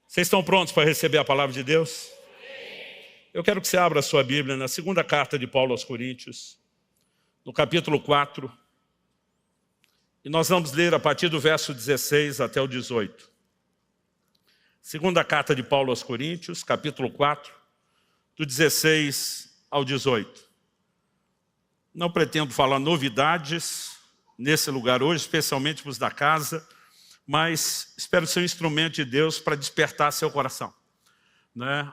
Vocês estão prontos para receber a palavra de Deus? Eu quero que você abra a sua Bíblia na segunda carta de Paulo aos Coríntios, no capítulo 4. E nós vamos ler a partir do verso 16 até o 18. Segunda carta de Paulo aos Coríntios, capítulo 4, do 16 ao 18. Não pretendo falar novidades nesse lugar hoje, especialmente para os da casa, mas espero ser um instrumento de Deus para despertar seu coração.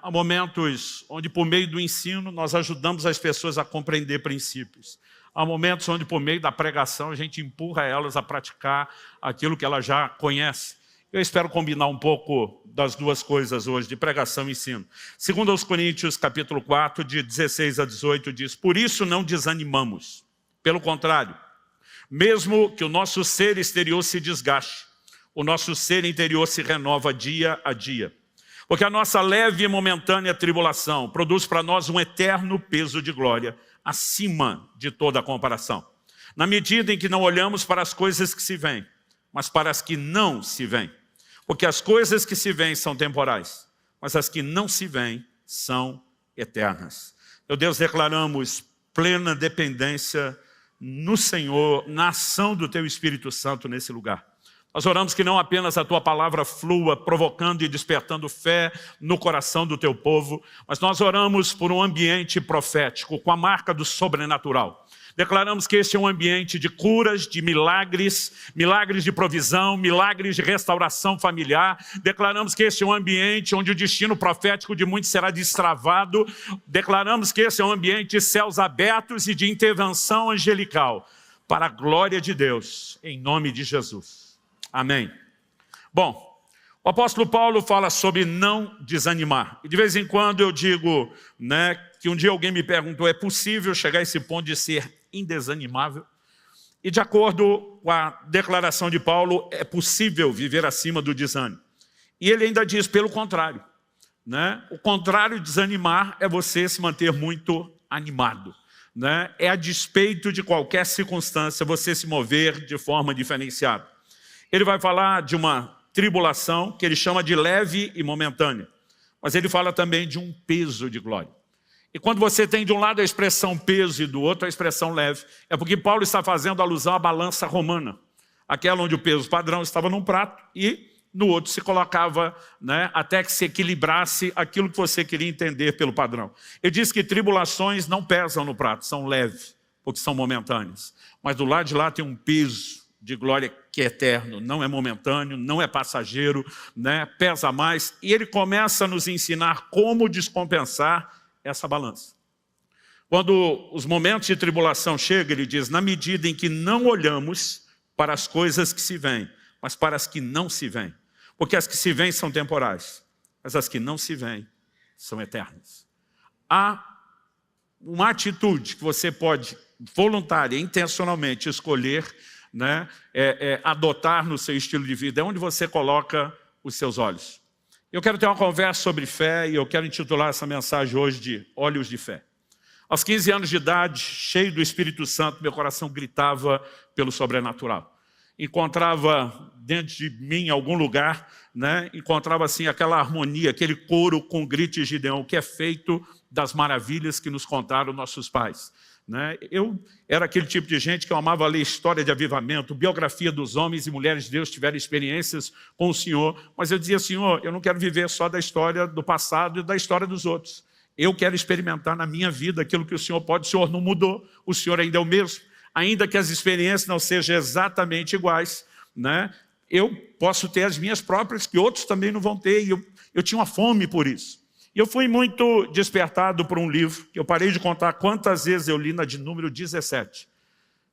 Há momentos onde, por meio do ensino, nós ajudamos as pessoas a compreender princípios. Há momentos onde, por meio da pregação, a gente empurra elas a praticar aquilo que elas já conhecem. Eu espero combinar um pouco das duas coisas hoje, de pregação e ensino. Segundo aos Coríntios, capítulo 4, de 16 a 18, diz: por isso não desanimamos. Pelo contrário, mesmo que o nosso ser exterior se desgaste, o nosso ser interior se renova dia a dia. Porque a nossa leve e momentânea tribulação produz para nós um eterno peso de glória, acima de toda a comparação. Na medida em que não olhamos para as coisas que se veem, mas para as que não se veem. Porque as coisas que se veem são temporais, mas as que não se veem são eternas. Meu Deus, declaramos plena dependência no Senhor, na ação do Teu Espírito Santo nesse lugar. Nós oramos que não apenas a Tua palavra flua, provocando e despertando fé no coração do Teu povo, mas nós oramos por um ambiente profético, com a marca do sobrenatural. Declaramos que este é um ambiente de curas, de milagres, milagres de provisão, milagres de restauração familiar. Declaramos que este é um ambiente onde o destino profético de muitos será destravado. Declaramos que este é um ambiente de céus abertos e de intervenção angelical, para a glória de Deus, em nome de Jesus. Amém. Bom, o apóstolo Paulo fala sobre não desanimar. E de vez em quando eu digo, que um dia alguém me perguntou, é possível chegar a esse ponto de ser indesanimável? E de acordo com a declaração de Paulo, é possível viver acima do desânimo. E ele ainda diz, pelo contrário. O contrário de desanimar é você se manter muito animado. É a despeito de qualquer circunstância você se mover de forma diferenciada. Ele vai falar de uma tribulação que ele chama de leve e momentânea. Mas ele fala também de um peso de glória. E quando você tem de um lado a expressão peso e do outro a expressão leve, é porque Paulo está fazendo alusão à balança romana. Aquela onde o peso padrão estava num prato e no outro se colocava, até que se equilibrasse aquilo que você queria entender pelo padrão. Ele diz que tribulações não pesam no prato, são leves, porque são momentâneas. Mas do lado de lá tem um peso de glória que é eterno, não é momentâneo, não é passageiro, pesa mais. E ele começa a nos ensinar como descompensar essa balança. Quando os momentos de tribulação chegam, ele diz, na medida em que não olhamos para as coisas que se veem, mas para as que não se veem. Porque as que se veem são temporais, mas as que não se veem são eternas. Há uma atitude que você pode, voluntária, intencionalmente, escolher, adotar no seu estilo de vida, é onde você coloca os seus olhos. Eu quero ter uma conversa sobre fé e eu quero intitular essa mensagem hoje de Olhos de Fé. Aos 15 anos de idade, cheio do Espírito Santo, meu coração gritava pelo sobrenatural. Encontrava dentro de mim, em algum lugar, encontrava assim aquela harmonia, aquele coro com o grito de Gideão, que é feito das maravilhas que nos contaram nossos pais. Eu era aquele tipo de gente que eu amava ler história de avivamento, biografia dos homens e mulheres de Deus que tiveram experiências com o Senhor, mas eu dizia, Senhor, eu não quero viver só da história do passado e da história dos outros. Eu quero experimentar na minha vida aquilo que o Senhor pode. O Senhor não mudou, o Senhor ainda é o mesmo. Ainda que as experiências não sejam exatamente iguais, eu posso ter as minhas próprias, que outros também não vão ter, e eu tinha uma fome por isso. E eu fui muito despertado por um livro, que eu parei de contar quantas vezes eu li na de número 17.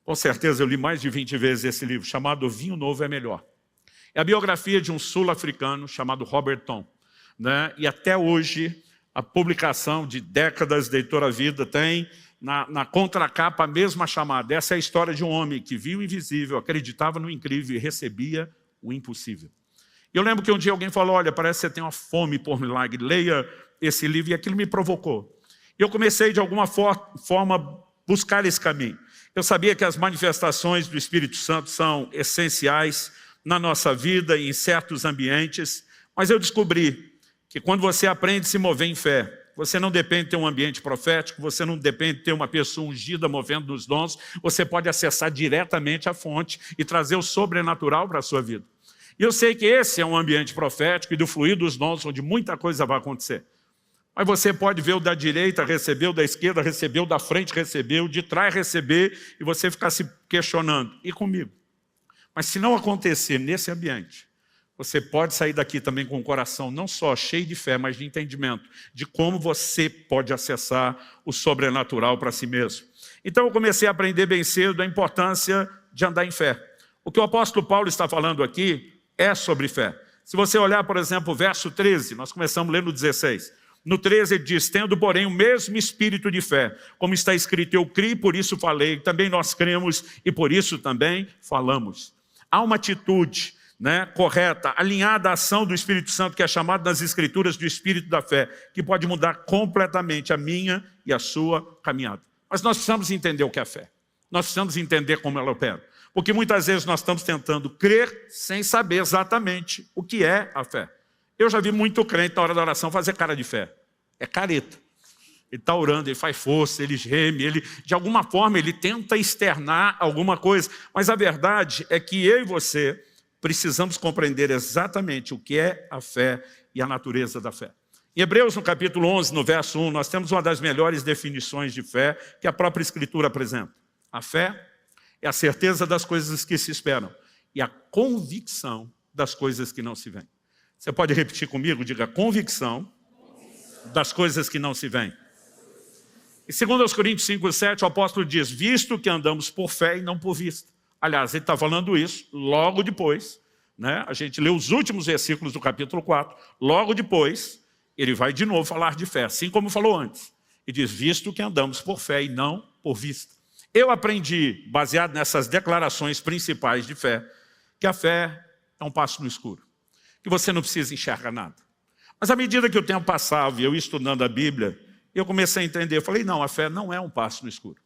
Com certeza eu li mais de 20 vezes esse livro, chamado Vinho Novo é Melhor. É a biografia de um sul-africano chamado Robert Tom. E até hoje, a publicação de décadas da Editora Vida tem na contracapa a mesma chamada. Essa é a história de um homem que viu o invisível, acreditava no incrível e recebia o impossível. Eu lembro que um dia alguém falou, olha, parece que você tem uma fome por milagre, leia esse livro, e aquilo me provocou. E eu comecei, de alguma forma, buscar esse caminho. Eu sabia que as manifestações do Espírito Santo são essenciais na nossa vida e em certos ambientes, mas eu descobri que quando você aprende a se mover em fé, você não depende de ter um ambiente profético, você não depende de ter uma pessoa ungida movendo nos dons, você pode acessar diretamente a fonte e trazer o sobrenatural para a sua vida. E eu sei que esse é um ambiente profético e do fluir dos dons, onde muita coisa vai acontecer. Mas você pode ver o da direita receber, o da esquerda receber, o da frente receber, o de trás receber, e você ficar se questionando. E comigo? Mas se não acontecer nesse ambiente, você pode sair daqui também com o coração não só cheio de fé, mas de entendimento de como você pode acessar o sobrenatural para si mesmo. Então eu comecei a aprender bem cedo a importância de andar em fé. O que o apóstolo Paulo está falando aqui é sobre fé. Se você olhar, por exemplo, o verso 13, nós começamos a ler no 16. No 13 ele diz, tendo, porém, o mesmo espírito de fé, como está escrito, eu criei, por isso falei, também nós cremos e por isso também falamos. Há uma atitude correta, alinhada à ação do Espírito Santo, que é chamado nas Escrituras do Espírito da fé, que pode mudar completamente a minha e a sua caminhada. Mas nós precisamos entender o que é fé. Nós precisamos entender como ela opera. Porque muitas vezes nós estamos tentando crer sem saber exatamente o que é a fé. Eu já vi muito crente na hora da oração fazer cara de fé. É careta. Ele está orando, ele faz força, ele geme, de alguma forma ele tenta externar alguma coisa. Mas a verdade é que eu e você precisamos compreender exatamente o que é a fé e a natureza da fé. Em Hebreus, no capítulo 11, no verso 1, nós temos uma das melhores definições de fé que a própria Escritura apresenta. A fé é a certeza das coisas que se esperam e a convicção das coisas que não se veem. Você pode repetir comigo? Diga, convicção das coisas que não se veem. Em 2 Coríntios 5:7, o apóstolo diz, visto que andamos por fé e não por vista. Aliás, ele está falando isso logo depois, a gente lê os últimos versículos do capítulo 4, logo depois ele vai de novo falar de fé, assim como falou antes. E diz, visto que andamos por fé e não por vista. Eu aprendi, baseado nessas declarações principais de fé, que a fé é um passo no escuro, que você não precisa enxergar nada. Mas à medida que o tempo passava e eu ia estudando a Bíblia, eu comecei a entender, eu falei, não, a fé não é um passo no escuro.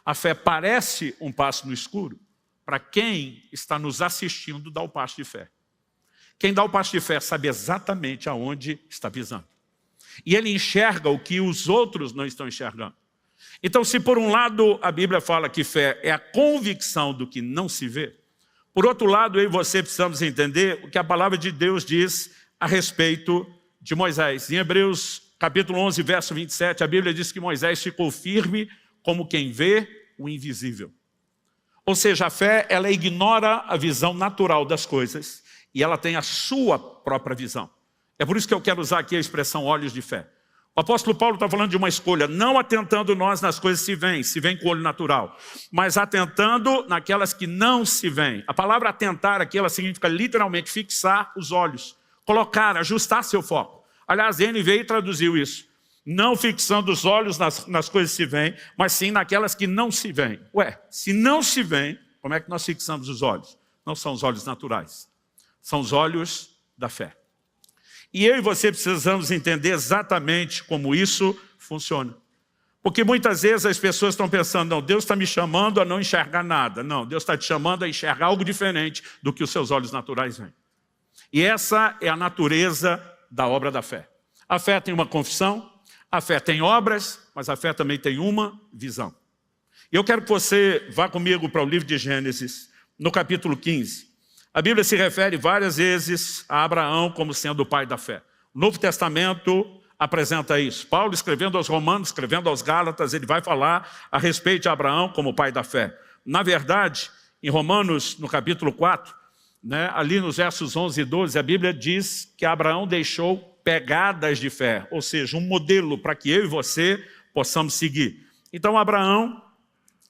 A fé parece um passo no escuro para quem está nos assistindo dar o passo de fé. Quem dá o passo de fé sabe exatamente aonde está pisando. E ele enxerga o que os outros não estão enxergando. Então, se por um lado a Bíblia fala que fé é a convicção do que não se vê, por outro lado, eu e você precisamos entender o que a palavra de Deus diz a respeito de Moisés. Em Hebreus capítulo 11, verso 27, a Bíblia diz que Moisés ficou firme como quem vê o invisível. Ou seja, a fé, ela ignora a visão natural das coisas e ela tem a sua própria visão. É por isso que eu quero usar aqui a expressão olhos de fé. O apóstolo Paulo está falando de uma escolha, não atentando nós nas coisas que se veem com o olho natural, mas atentando naquelas que não se veem. A palavra atentar aqui, ela significa literalmente fixar os olhos, colocar, ajustar seu foco. Aliás, a NVI traduziu isso. Não fixando os olhos nas coisas que se veem, mas sim naquelas que não se veem. Ué, se não se veem, como é que nós fixamos os olhos? Não são os olhos naturais, são os olhos da fé. E eu e você precisamos entender exatamente como isso funciona. Porque muitas vezes as pessoas estão pensando, não, Deus está me chamando a não enxergar nada. Não, Deus está te chamando a enxergar algo diferente do que os seus olhos naturais veem. E essa é a natureza da obra da fé. A fé tem uma confissão, a fé tem obras, mas a fé também tem uma visão. E eu quero que você vá comigo para o livro de Gênesis, no capítulo 15. A Bíblia se refere várias vezes a Abraão como sendo o pai da fé. O Novo Testamento apresenta isso. Paulo, escrevendo aos Romanos, escrevendo aos Gálatas, ele vai falar a respeito de Abraão como pai da fé. Na verdade, em Romanos, no capítulo 4, ali nos versos 11 e 12, a Bíblia diz que Abraão deixou pegadas de fé, ou seja, um modelo para que eu e você possamos seguir. Então, Abraão,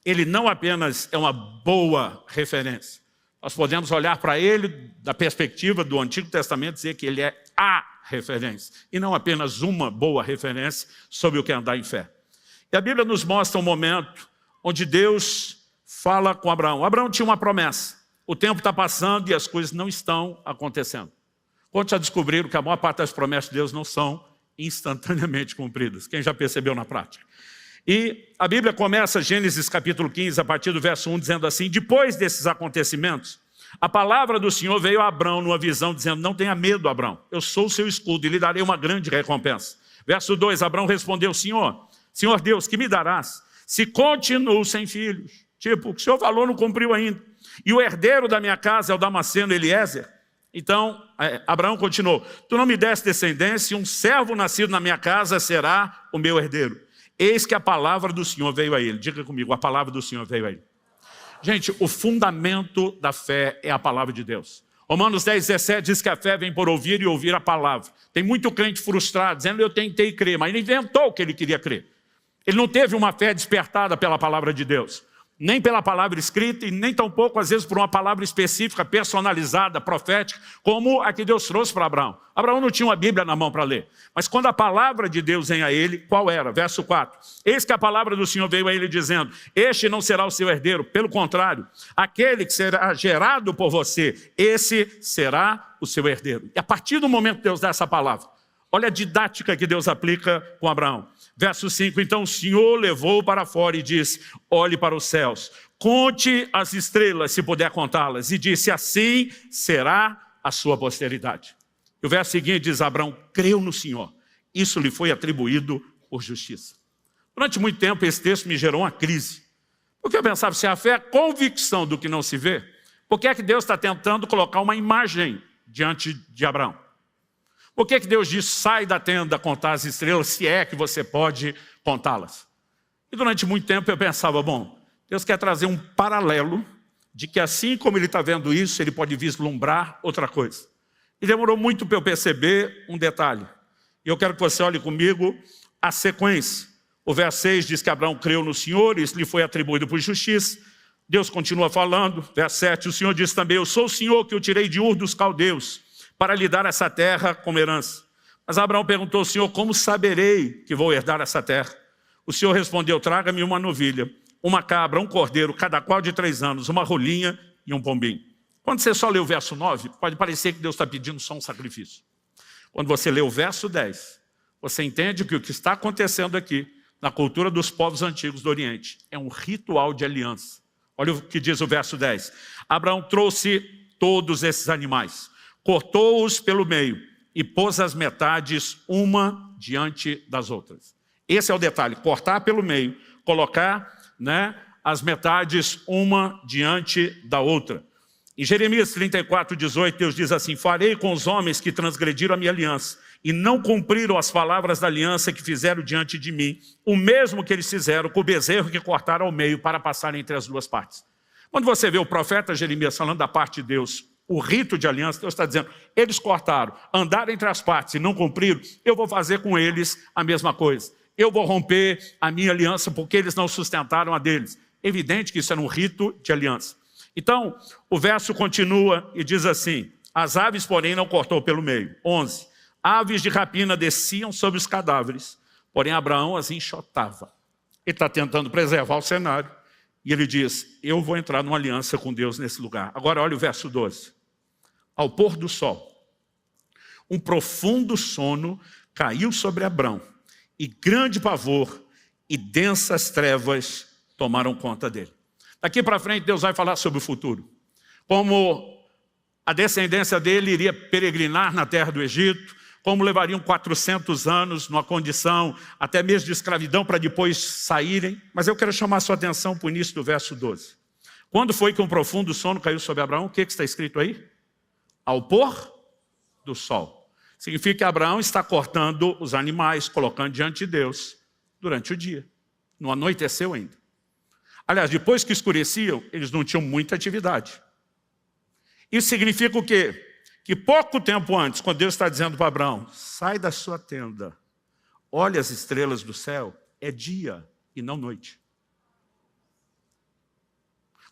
ele não apenas é uma boa referência. Nós podemos olhar para ele da perspectiva do Antigo Testamento e dizer que ele é a referência, e não apenas uma boa referência sobre o que é andar em fé. E a Bíblia nos mostra um momento onde Deus fala com Abraão. Abraão tinha uma promessa. O tempo está passando e as coisas não estão acontecendo. Quando já descobriram que a maior parte das promessas de Deus não são instantaneamente cumpridas. Quem já percebeu na prática? E a Bíblia começa, Gênesis capítulo 15, a partir do verso 1, dizendo assim, depois desses acontecimentos, A palavra do Senhor veio a Abrão numa visão, dizendo, não tenha medo, Abrão, eu sou o seu escudo e lhe darei uma grande recompensa. Verso 2, Abrão respondeu, Senhor Deus, que me darás, se continuo sem filhos? Tipo, o que o Senhor falou não cumpriu ainda. E o herdeiro da minha casa é o Damasceno Eliezer. Então, Abraão continuou, tu não me deste descendência, um servo nascido na minha casa será o meu herdeiro. Eis que a palavra do Senhor veio a ele. Diga comigo, a palavra do Senhor veio a ele. Gente, o fundamento da fé é a palavra de Deus. Romanos 10:17 diz que a fé vem por ouvir e ouvir a palavra. Tem muito crente frustrado, dizendo, eu tentei crer, mas ele inventou o que ele queria crer. Ele não teve uma fé despertada pela palavra de Deus. Nem pela palavra escrita e nem tampouco, às vezes, por uma palavra específica, personalizada, profética, como a que Deus trouxe para Abraão. Abraão não tinha uma Bíblia na mão para ler. Mas quando a palavra de Deus vem a ele, qual era? Verso 4. Eis que a palavra do Senhor veio a ele dizendo, este não será o seu herdeiro, pelo contrário, aquele que será gerado por você, esse será o seu herdeiro. E a partir do momento que Deus dá essa palavra, olha a didática que Deus aplica com Abraão. Verso 5, então o Senhor levou para fora e disse, olhe para os céus, conte as estrelas, se puder contá-las, e disse, assim será a sua posteridade. E o verso seguinte diz, Abraão creu no Senhor, isso lhe foi atribuído por justiça. Durante muito tempo esse texto me gerou uma crise, porque eu pensava, se a fé é a convicção do que não se vê, por que é que Deus está tentando colocar uma imagem diante de Abraão? Por que Deus diz, sai da tenda contar as estrelas, se é que você pode contá-las? E durante muito tempo eu pensava, bom, Deus quer trazer um paralelo de que assim como ele está vendo isso, ele pode vislumbrar outra coisa. E demorou muito para eu perceber um detalhe. E eu quero que você olhe comigo a sequência. O verso 6 diz que Abraão creu no Senhor, isso lhe foi atribuído por justiça. Deus continua falando, verso 7, o Senhor diz também, eu sou o Senhor que eu tirei de Ur dos caldeus, para lhe dar essa terra como herança. Mas Abraão perguntou ao Senhor, como saberei que vou herdar essa terra? O Senhor respondeu, traga-me uma novilha, uma cabra, um cordeiro, cada qual de 3 anos, uma rolinha e um pombinho. Quando você só lê o verso 9, pode parecer que Deus está pedindo só um sacrifício. Quando você lê o verso 10, você entende que o que está acontecendo aqui, na cultura dos povos antigos do Oriente, é um ritual de aliança. Olha o que diz o verso 10. Abraão trouxe todos esses animais, cortou-os pelo meio e pôs as metades uma diante das outras. Esse é o detalhe, cortar pelo meio, colocar as metades uma diante da outra. Em Jeremias 34:18, Deus diz assim, farei com os homens que transgrediram a minha aliança e não cumpriram as palavras da aliança que fizeram diante de mim, o mesmo que eles fizeram com o bezerro que cortaram ao meio para passar entre as duas partes. Quando você vê o profeta Jeremias falando da parte de Deus, o rito de aliança, Deus está dizendo, eles cortaram, andaram entre as partes e não cumpriram, eu vou fazer com eles a mesma coisa. Eu vou romper a minha aliança porque eles não sustentaram a deles. Evidente que isso era um rito de aliança. Então, o verso continua e diz assim, as aves, porém, não cortou pelo meio. 11, aves de rapina desciam sobre os cadáveres, porém Abraão as enxotava. Ele está tentando preservar o cenário. E ele diz, eu vou entrar numa aliança com Deus nesse lugar. Agora olha o verso 12. Ao pôr do sol, um profundo sono caiu sobre Abrão, e grande pavor e densas trevas tomaram conta dele. Daqui para frente Deus vai falar sobre o futuro. Como a descendência dele iria peregrinar na terra do Egito, como levariam 400 anos numa condição até mesmo de escravidão para depois saírem. Mas eu quero chamar a sua atenção para o início do verso 12. Quando foi que um profundo sono caiu sobre Abraão? O que está escrito aí? Ao pôr do sol. Significa que Abraão está cortando os animais, colocando diante de Deus durante o dia. Não anoiteceu ainda. Aliás, depois que escureciam, eles não tinham muita atividade. Isso significa o quê? Que pouco tempo antes, quando Deus está dizendo para Abraão, sai da sua tenda, olha as estrelas do céu, é dia e não noite.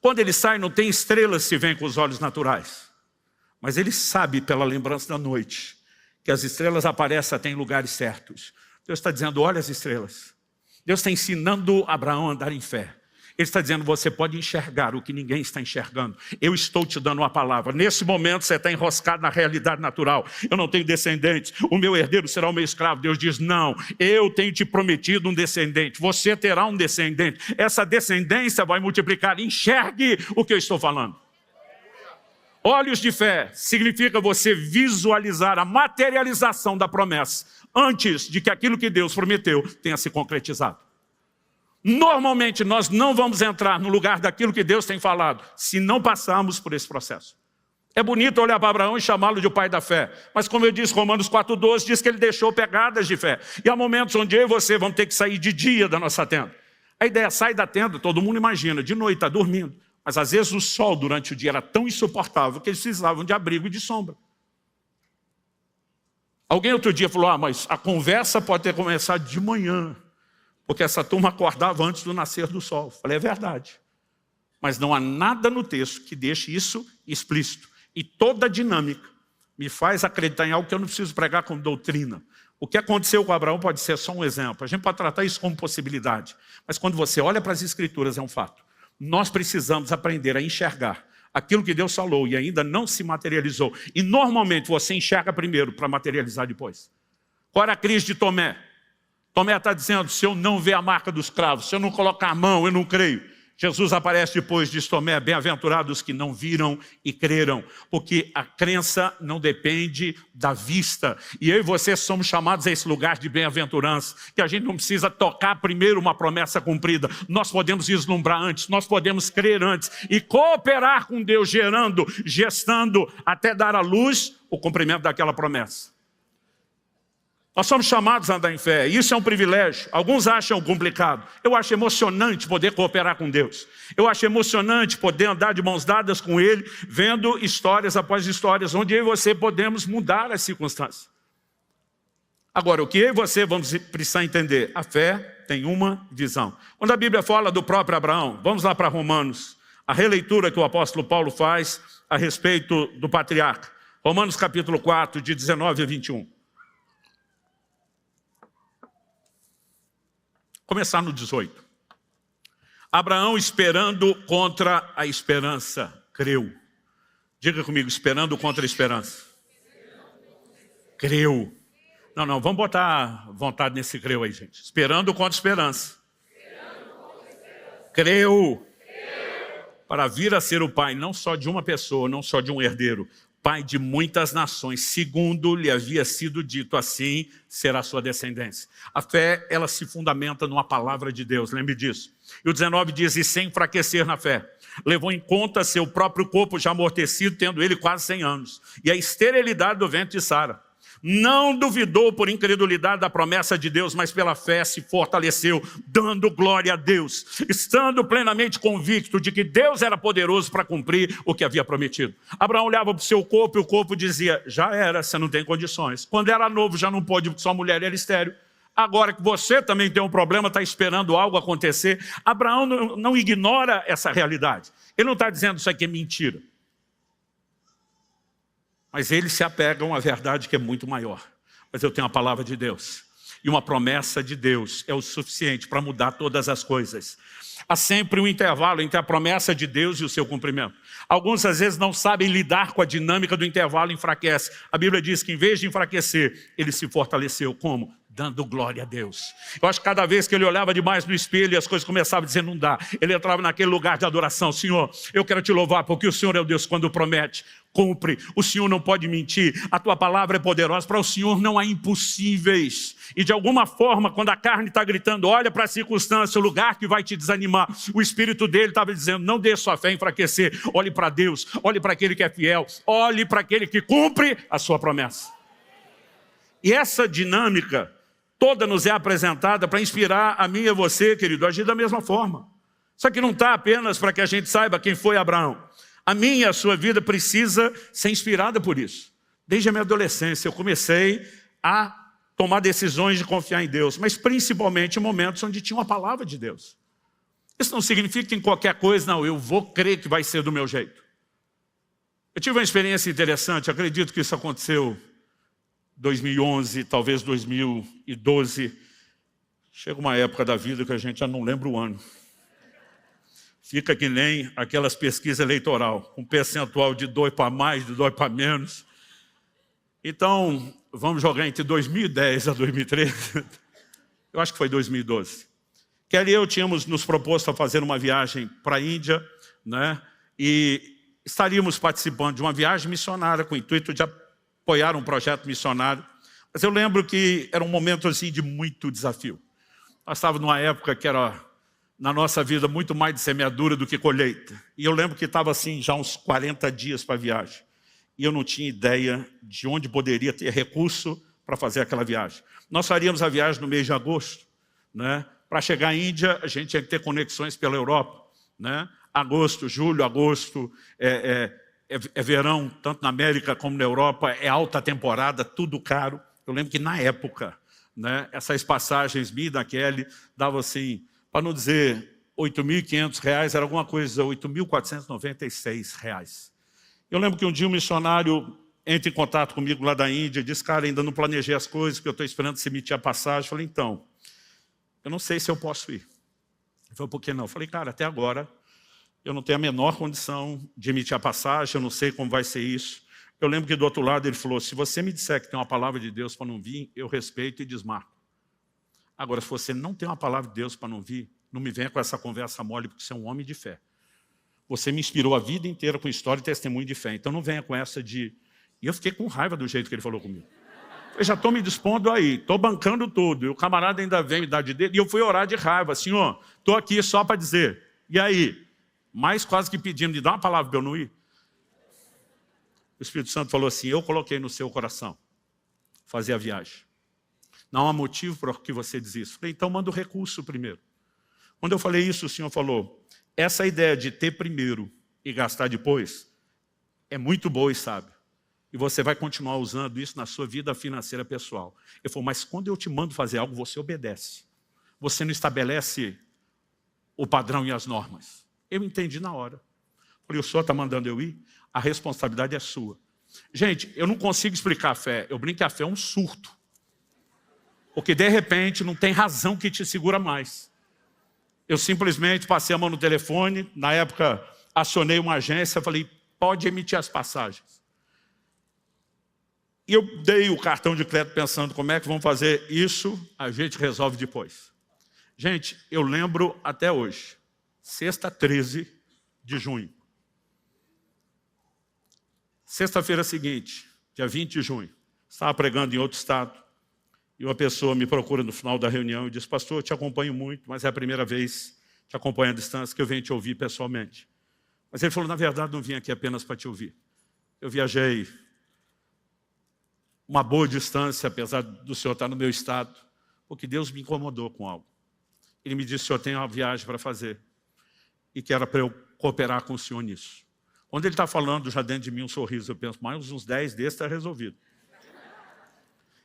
Quando ele sai, não tem estrelas se vêem com os olhos naturais. Mas ele sabe, pela lembrança da noite, que as estrelas aparecem até em lugares certos. Deus está dizendo, olha as estrelas. Deus está ensinando Abraão a andar em fé. Ele está dizendo, você pode enxergar o que ninguém está enxergando. Eu estou te dando uma palavra. Nesse momento você está enroscado na realidade natural. Eu não tenho descendentes. O meu herdeiro será o meu escravo. Deus diz, não, eu tenho te prometido um descendente. Você terá um descendente. Essa descendência vai multiplicar. Enxergue o que eu estou falando. Olhos de fé significa você visualizar a materialização da promessa antes de que aquilo que Deus prometeu tenha se concretizado. Normalmente nós não vamos entrar no lugar daquilo que Deus tem falado se não passarmos por esse processo. É bonito olhar para Abraão e chamá-lo de o pai da fé. Mas como eu disse, Romanos 4,12 diz que ele deixou pegadas de fé. E há momentos onde eu e você vamos ter que sair de dia da nossa tenda. A ideia é sair da tenda, todo mundo imagina, de noite está dormindo. Mas às vezes o sol durante o dia era tão insuportável que eles precisavam de abrigo e de sombra. Alguém outro dia falou, mas a conversa pode ter começado de manhã, porque essa turma acordava antes do nascer do sol. Falei, é verdade. Mas não há nada no texto que deixe isso explícito. E toda a dinâmica me faz acreditar em algo que eu não preciso pregar como doutrina. O que aconteceu com Abraão pode ser só um exemplo. A gente pode tratar isso como possibilidade. Mas quando você olha para as Escrituras, é um fato. Nós precisamos aprender a enxergar aquilo que Deus falou e ainda não se materializou. E normalmente você enxerga primeiro para materializar depois. Qual era a crise de Tomé? Tomé está dizendo, se eu não ver a marca dos cravos, se eu não colocar a mão, eu não creio. Jesus aparece depois e diz, Tomé, bem-aventurados os que não viram e creram, porque a crença não depende da vista. E eu e você somos chamados a esse lugar de bem-aventurança, que a gente não precisa tocar primeiro uma promessa cumprida. Nós podemos vislumbrar antes, nós podemos crer antes e cooperar com Deus, gerando, gestando, até dar à luz o cumprimento daquela promessa. Nós somos chamados a andar em fé, isso é um privilégio. Alguns acham complicado. Eu acho emocionante poder cooperar com Deus. Eu acho emocionante poder andar de mãos dadas com Ele, vendo histórias após histórias, onde eu e você podemos mudar as circunstâncias. Agora, o que eu e você vamos precisar entender? A fé tem uma visão. Quando a Bíblia fala do próprio Abraão, vamos lá para Romanos, a releitura que o apóstolo Paulo faz a respeito do patriarca. Romanos capítulo 4, de 19 a 21. Começar no 18. Abraão esperando contra a esperança, creu. Diga comigo, esperando contra a esperança. Creu. Não, vamos botar vontade nesse creu aí, gente. Esperando contra a esperança. Creu. Para vir a ser o pai, não só de uma pessoa, não só de um herdeiro, pai de muitas nações, segundo lhe havia sido dito, assim será a sua descendência. A fé, ela se fundamenta numa palavra de Deus, lembre disso. E o 19 diz, e sem enfraquecer na fé, levou em conta seu próprio corpo já amortecido, tendo ele quase 100 anos, e a esterilidade do ventre de Sara. Não duvidou por incredulidade da promessa de Deus, mas pela fé se fortaleceu, dando glória a Deus, estando plenamente convicto de que Deus era poderoso para cumprir o que havia prometido. Abraão olhava para o seu corpo e o corpo dizia, já era, você não tem condições. Quando era novo já não pôde, porque sua mulher era estéril. Agora que você também tem um problema, está esperando algo acontecer. Abraão não ignora essa realidade. Ele não está dizendo isso aqui é mentira. Mas eles se apegam à verdade que é muito maior. Mas eu tenho a palavra de Deus. E uma promessa de Deus é o suficiente para mudar todas as coisas. Há sempre um intervalo entre a promessa de Deus e o seu cumprimento. Alguns às vezes não sabem lidar com a dinâmica do intervalo e enfraquece. A Bíblia diz que em vez de enfraquecer, ele se fortaleceu. Como? Dando glória a Deus. Eu acho que cada vez que ele olhava demais no espelho e as coisas começavam a dizer não dá, ele entrava naquele lugar de adoração. Senhor, eu quero te louvar porque o Senhor é o Deus quando promete, cumpre. O Senhor não pode mentir. A tua palavra é poderosa. Para o Senhor não há impossíveis. E de alguma forma, quando a carne está gritando, olha para a circunstância, o lugar que vai te desanimar, o Espírito dele estava dizendo, não deixe sua fé enfraquecer. Olhe para Deus, olhe para aquele que é fiel, olhe para aquele que cumpre a sua promessa. E essa dinâmica toda nos é apresentada para inspirar a mim e a você, querido, a agir da mesma forma. Só que não está apenas para que a gente saiba quem foi Abraão. A minha e a sua vida precisa ser inspirada por isso. Desde a minha adolescência eu comecei a tomar decisões de confiar em Deus, mas principalmente em momentos onde tinha uma palavra de Deus. Isso não significa que em qualquer coisa, não, eu vou crer que vai ser do meu jeito. Eu tive uma experiência interessante, acredito que isso aconteceu em 2011, talvez 2012. Chega uma época da vida que a gente já não lembra o ano. Fica que nem aquelas pesquisas eleitorais, com percentual de 2 para mais, de 2 para menos. Então, vamos jogar entre 2010 a 2013. Eu acho que foi 2012. Kelly e eu tínhamos nos proposto a fazer uma viagem para a Índia, né? E estaríamos participando de uma viagem missionária com o intuito de apoiar um projeto missionário. Mas eu lembro que era um momento assim, de muito desafio. Nós estávamos numa época que era, na nossa vida, muito mais de semeadura do que colheita. E eu lembro que estava assim, já uns 40 dias para a viagem. E eu não tinha ideia de onde poderia ter recurso para fazer aquela viagem. Nós faríamos a viagem no mês de agosto, né? Para chegar à Índia, a gente tinha que ter conexões pela Europa, né? Agosto, julho, agosto, é verão, tanto na América como na Europa, é alta temporada, tudo caro. Eu lembro que na época, né, essas passagens minha e da Kelly davam assim, para não dizer R$8.500, era alguma coisa, R$8.496. Eu lembro que um dia um missionário entra em contato comigo lá da Índia e diz, cara, ainda não planejei as coisas, porque eu estou esperando você emitir a passagem. Eu falei, então, eu não sei se eu posso ir. Ele falou, por que não? Eu falei, cara, até agora eu não tenho a menor condição de emitir a passagem, eu não sei como vai ser isso. Eu lembro que do outro lado ele falou, se você me disser que tem uma palavra de Deus para não vir, eu respeito e desmarco. Agora, se você não tem uma palavra de Deus para não vir, não me venha com essa conversa mole, porque você é um homem de fé. Você me inspirou a vida inteira com história e testemunho de fé, então não venha com essa de... E eu fiquei com raiva do jeito que ele falou comigo. Eu já estou me dispondo aí, estou bancando tudo, e o camarada ainda vem me dar de dedo, e eu fui orar de raiva, senhor, estou aqui só para dizer, e aí? Mas quase que pedindo de dar uma palavra para eu não ir. O Espírito Santo falou assim, eu coloquei no seu coração fazer a viagem. Não há motivo para que você desista. Falei, então manda o recurso primeiro. Quando eu falei isso, o Senhor falou, essa ideia de ter primeiro e gastar depois é muito boa e sábia. E você vai continuar usando isso na sua vida financeira pessoal. Ele falou, mas quando eu te mando fazer algo, você obedece. Você não estabelece o padrão e as normas. Eu entendi na hora. Falei, o senhor está mandando eu ir? A responsabilidade é sua. Gente, eu não consigo explicar a fé. Eu brinco que a fé é um surto. Porque, de repente, não tem razão que te segura mais. Eu simplesmente passei a mão no telefone. Na época, acionei uma agência. Falei, pode emitir as passagens. E eu dei o cartão de crédito pensando, como é que vamos fazer isso? A gente resolve depois. Gente, eu lembro até hoje. Sexta, 13 de junho. Sexta-feira seguinte, dia 20 de junho, estava pregando em outro estado, e uma pessoa me procura no final da reunião e diz, pastor, eu te acompanho muito, mas é a primeira vez te acompanho à distância que eu venho te ouvir pessoalmente. Mas ele falou, na verdade, não vim aqui apenas para te ouvir. Eu viajei uma boa distância, apesar do senhor estar no meu estado, porque Deus me incomodou com algo. Ele me disse, senhor, tem uma viagem para fazer. E que era para eu cooperar com o senhor nisso. Quando ele está falando, já dentro de mim um sorriso, eu penso, mais uns 10 desses está resolvido.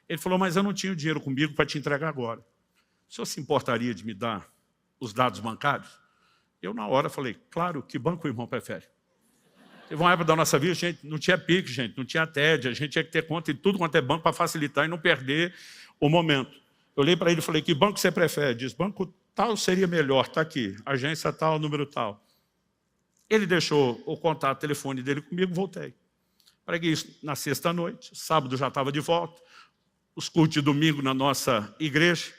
Ele falou, mas eu não tinha o dinheiro comigo para te entregar agora. O senhor se importaria de me dar os dados bancários? Eu, na hora, falei, claro, que banco o irmão prefere? Teve uma época da nossa vida, gente, não tinha PIX, gente, não tinha TED, a gente tinha que ter conta em tudo quanto é banco para facilitar e não perder o momento. Eu olhei para ele e falei, que banco você prefere? Diz, banco tal seria melhor, está aqui, agência tal, número tal. Ele deixou o contato, o telefone dele comigo, voltei. Preguei isso na sexta-noite, sábado já estava de volta, os cultos de domingo na nossa igreja.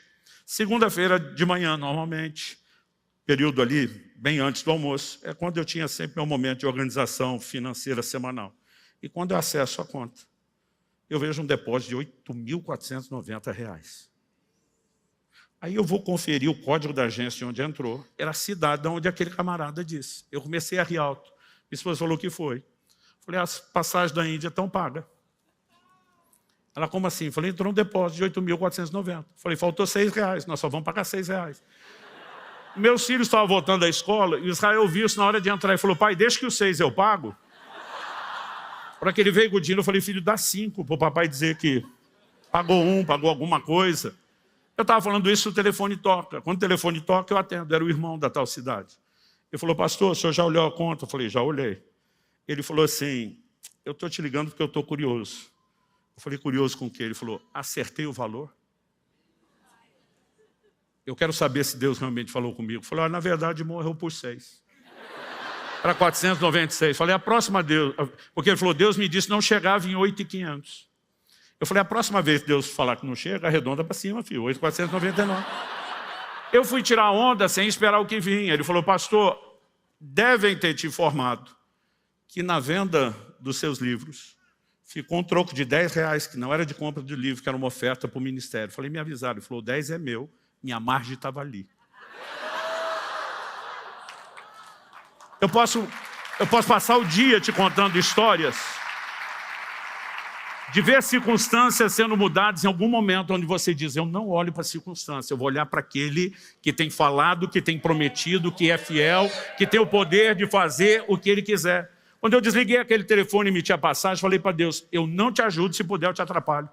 Segunda-feira de manhã, normalmente, período ali, bem antes do almoço, é quando eu tinha sempre meu momento de organização financeira semanal. E quando eu acesso a conta, eu vejo um depósito de R$8.490. Aí eu vou conferir o código da agência onde entrou, era a cidade onde aquele camarada disse. Eu comecei a rir alto. Minha esposa falou o que foi. Falei, as passagens da Índia estão pagas. Ela, como assim? Falei, entrou um depósito de R$8.490. Falei, faltou R$6, nós só vamos pagar R$6. Meus filhos estavam voltando da escola e Israel viu isso na hora de entrar e falou, pai, deixa que os 6 eu pago. Para que ele veio com o dinheiro, eu falei, filho, dá 5 para o papai dizer que pagou pagou alguma coisa. Eu estava falando isso, o telefone toca. Quando o telefone toca, eu atendo. Era o irmão da tal cidade. Ele falou, pastor, o senhor já olhou a conta? Eu falei, já olhei. Ele falou assim, eu estou te ligando porque eu estou curioso. Eu falei, curioso com o quê? Ele falou, acertei o valor? Eu quero saber se Deus realmente falou comigo. Eu falei, na verdade, morreu por 6. Era 496. Eu falei, a próxima Deus... Porque ele falou, Deus me disse não chegava em 8.500. Eu falei, a próxima vez que Deus falar que não chega, arredonda para cima, filho, 8.499. Eu fui tirar a onda sem esperar o que vinha. Ele falou, pastor, devem ter te informado que na venda dos seus livros ficou um troco de R$10, que não era de compra de livro, que era uma oferta para o ministério. Falei, me avisaram. Ele falou, 10 é meu, minha margem estava ali. Eu posso passar o dia te contando histórias de ver circunstâncias sendo mudadas em algum momento onde você diz, eu não olho para a circunstância, eu vou olhar para aquele que tem falado, que tem prometido, que é fiel, que tem o poder de fazer o que ele quiser. Quando eu desliguei aquele telefone e emiti a passagem, falei para Deus, eu não te ajudo, se puder eu te atrapalho.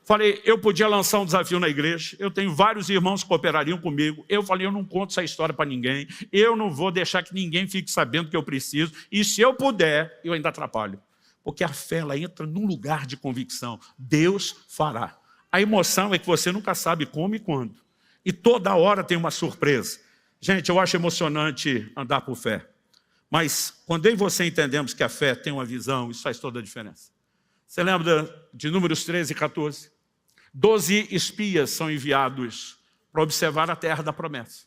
Falei, eu podia lançar um desafio na igreja, eu tenho vários irmãos que cooperariam comigo, eu falei, eu não conto essa história para ninguém, eu não vou deixar que ninguém fique sabendo que eu preciso, e se eu puder, eu ainda atrapalho. Porque a fé, ela entra num lugar de convicção. Deus fará. A emoção é que você nunca sabe como e quando. E toda hora tem uma surpresa. Gente, eu acho emocionante andar por fé. Mas quando eu e você entendemos que a fé tem uma visão, isso faz toda a diferença. Você lembra de Números 13 e 14? 12 espias são enviados para observar a terra da promessa.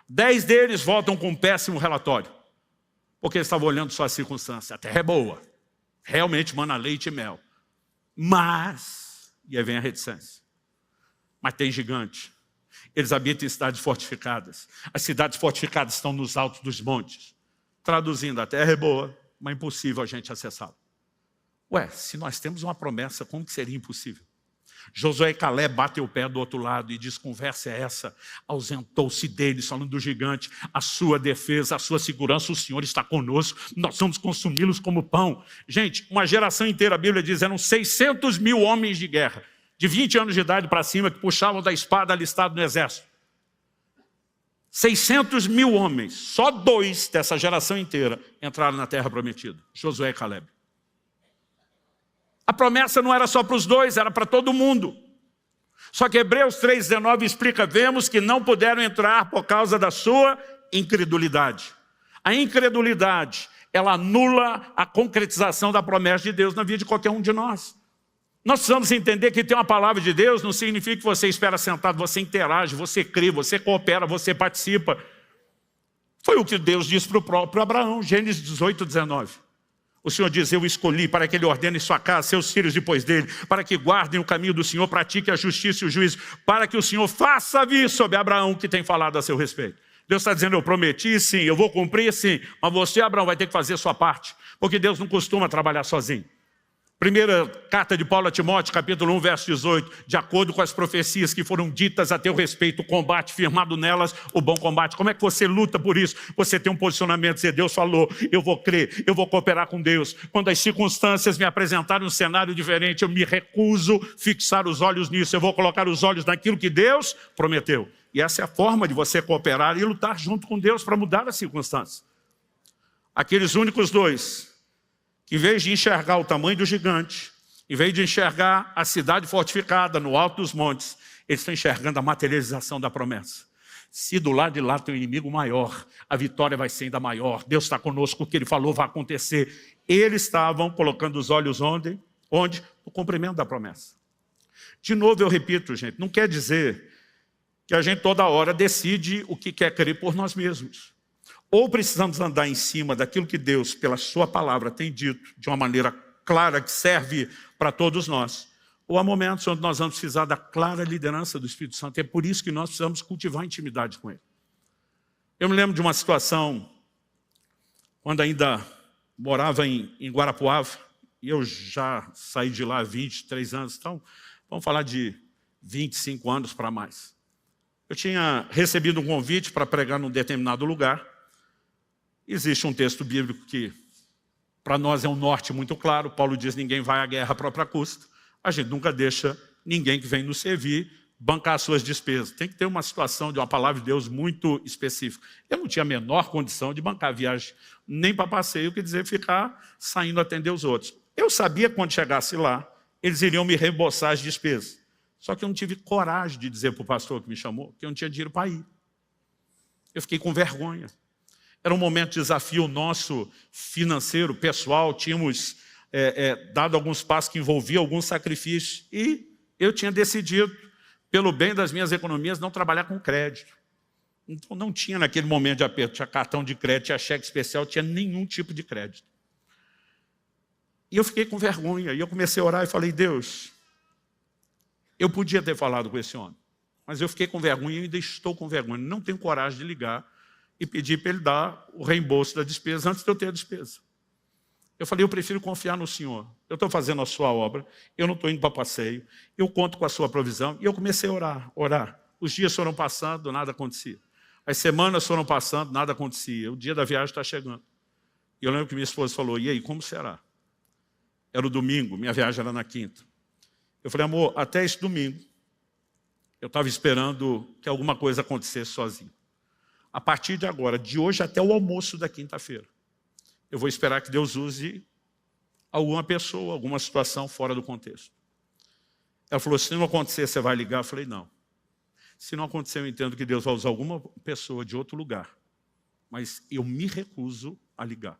10 deles voltam com um péssimo relatório. Porque eles estavam olhando só a circunstância. A terra é boa. Realmente mana leite e mel. Mas, e aí vem a reticência, mas tem gigante. Eles habitam em cidades fortificadas. As cidades fortificadas estão nos altos dos montes. Traduzindo, a terra é boa, mas é impossível a gente acessá-la. Ué, se nós temos uma promessa, como que seria impossível? Josué e Caleb batem o pé do outro lado e diz, conversa é essa? Ausentou-se deles, falando do gigante, a sua defesa, a sua segurança, o Senhor está conosco, nós vamos consumi-los como pão. Gente, uma geração inteira, a Bíblia diz, eram 600 mil homens de guerra, de 20 anos de idade para cima, que puxavam da espada alistado no exército. 600 mil homens, só 2 dessa geração inteira entraram na terra prometida, Josué e Caleb. A promessa não era só para os 2, era para todo mundo. Só que Hebreus 3,19 explica, vemos que não puderam entrar por causa da sua incredulidade. A incredulidade, ela anula a concretização da promessa de Deus na vida de qualquer um de nós. Nós precisamos entender que ter uma palavra de Deus não significa que você espera sentado, você interage, você crê, você coopera, você participa. Foi o que Deus disse para o próprio Abraão, Gênesis 18:19. O Senhor diz, eu escolhi para que Ele ordene sua casa, seus filhos depois dele, para que guardem o caminho do Senhor, pratiquem a justiça e o juízo, para que o Senhor faça vir sobre Abraão que tem falado a seu respeito. Deus está dizendo, eu prometi, sim, eu vou cumprir, sim, mas você, Abraão, vai ter que fazer a sua parte, porque Deus não costuma trabalhar sozinho. Primeira carta de Paulo a Timóteo, capítulo 1, verso 18, de acordo com as profecias que foram ditas a teu respeito, o combate firmado nelas, o bom combate. Como é que você luta por isso? Você tem um posicionamento, dizer, Deus falou, eu vou crer, eu vou cooperar com Deus. Quando as circunstâncias me apresentarem um cenário diferente, eu me recuso fixar os olhos nisso, eu vou colocar os olhos naquilo que Deus prometeu. E essa é a forma de você cooperar e lutar junto com Deus para mudar as circunstâncias. Aqueles únicos 2, que em vez de enxergar o tamanho do gigante, em vez de enxergar a cidade fortificada no alto dos montes, eles estão enxergando a materialização da promessa. Se do lado de lá tem um inimigo maior, a vitória vai ser ainda maior. Deus está conosco, o que Ele falou vai acontecer. Eles estavam colocando os olhos onde? No cumprimento da promessa. De novo eu repito, gente, não quer dizer que a gente toda hora decide o que quer crer por nós mesmos. Ou precisamos andar em cima daquilo que Deus, pela sua palavra, tem dito de uma maneira clara, que serve para todos nós. Ou há momentos onde nós vamos precisar da clara liderança do Espírito Santo. É por isso que nós precisamos cultivar intimidade com Ele. Eu me lembro de uma situação, quando ainda morava em Guarapuava, e eu já saí de lá há 23 anos, então vamos falar de 25 anos para mais. Eu tinha recebido um convite para pregar num determinado lugar. Existe um texto bíblico que, para nós, é um norte muito claro. Paulo diz, ninguém vai à guerra à própria custa. A gente nunca deixa ninguém que vem nos servir bancar as suas despesas. Tem que ter uma situação de uma palavra de Deus muito específica. Eu não tinha a menor condição de bancar a viagem, nem para passeio, quer dizer, ficar saindo atender os outros. Eu sabia que quando chegasse lá, eles iriam me reembolsar as despesas. Só que eu não tive coragem de dizer para o pastor que me chamou que eu não tinha dinheiro para ir. Eu fiquei com vergonha. Era um momento de desafio nosso financeiro, pessoal, tínhamos dado alguns passos que envolviam alguns sacrifícios e eu tinha decidido, pelo bem das minhas economias, não trabalhar com crédito. Então não tinha naquele momento de aperto, tinha cartão de crédito, tinha cheque especial, tinha nenhum tipo de crédito. E eu fiquei com vergonha, e eu comecei a orar e falei, Deus, eu podia ter falado com esse homem, mas eu fiquei com vergonha e ainda estou com vergonha. Não tenho coragem de ligar e pedir para ele dar o reembolso da despesa antes de eu ter a despesa. Eu falei, eu prefiro confiar no Senhor. Eu estou fazendo a sua obra, eu não estou indo para passeio, eu conto com a sua provisão. E eu comecei a orar. Os dias foram passando, nada acontecia. As semanas foram passando, nada acontecia. O dia da viagem está chegando. E eu lembro que minha esposa falou, e aí, como será? Era o domingo, minha viagem era na quinta. Eu falei, amor, até esse domingo, eu estava esperando que alguma coisa acontecesse sozinho. A partir de agora, de hoje até o almoço da quinta-feira, eu vou esperar que Deus use alguma pessoa, alguma situação fora do contexto. Ela falou, se não acontecer, você vai ligar? Eu falei, não. Se não acontecer, eu entendo que Deus vai usar alguma pessoa de outro lugar. Mas eu me recuso a ligar.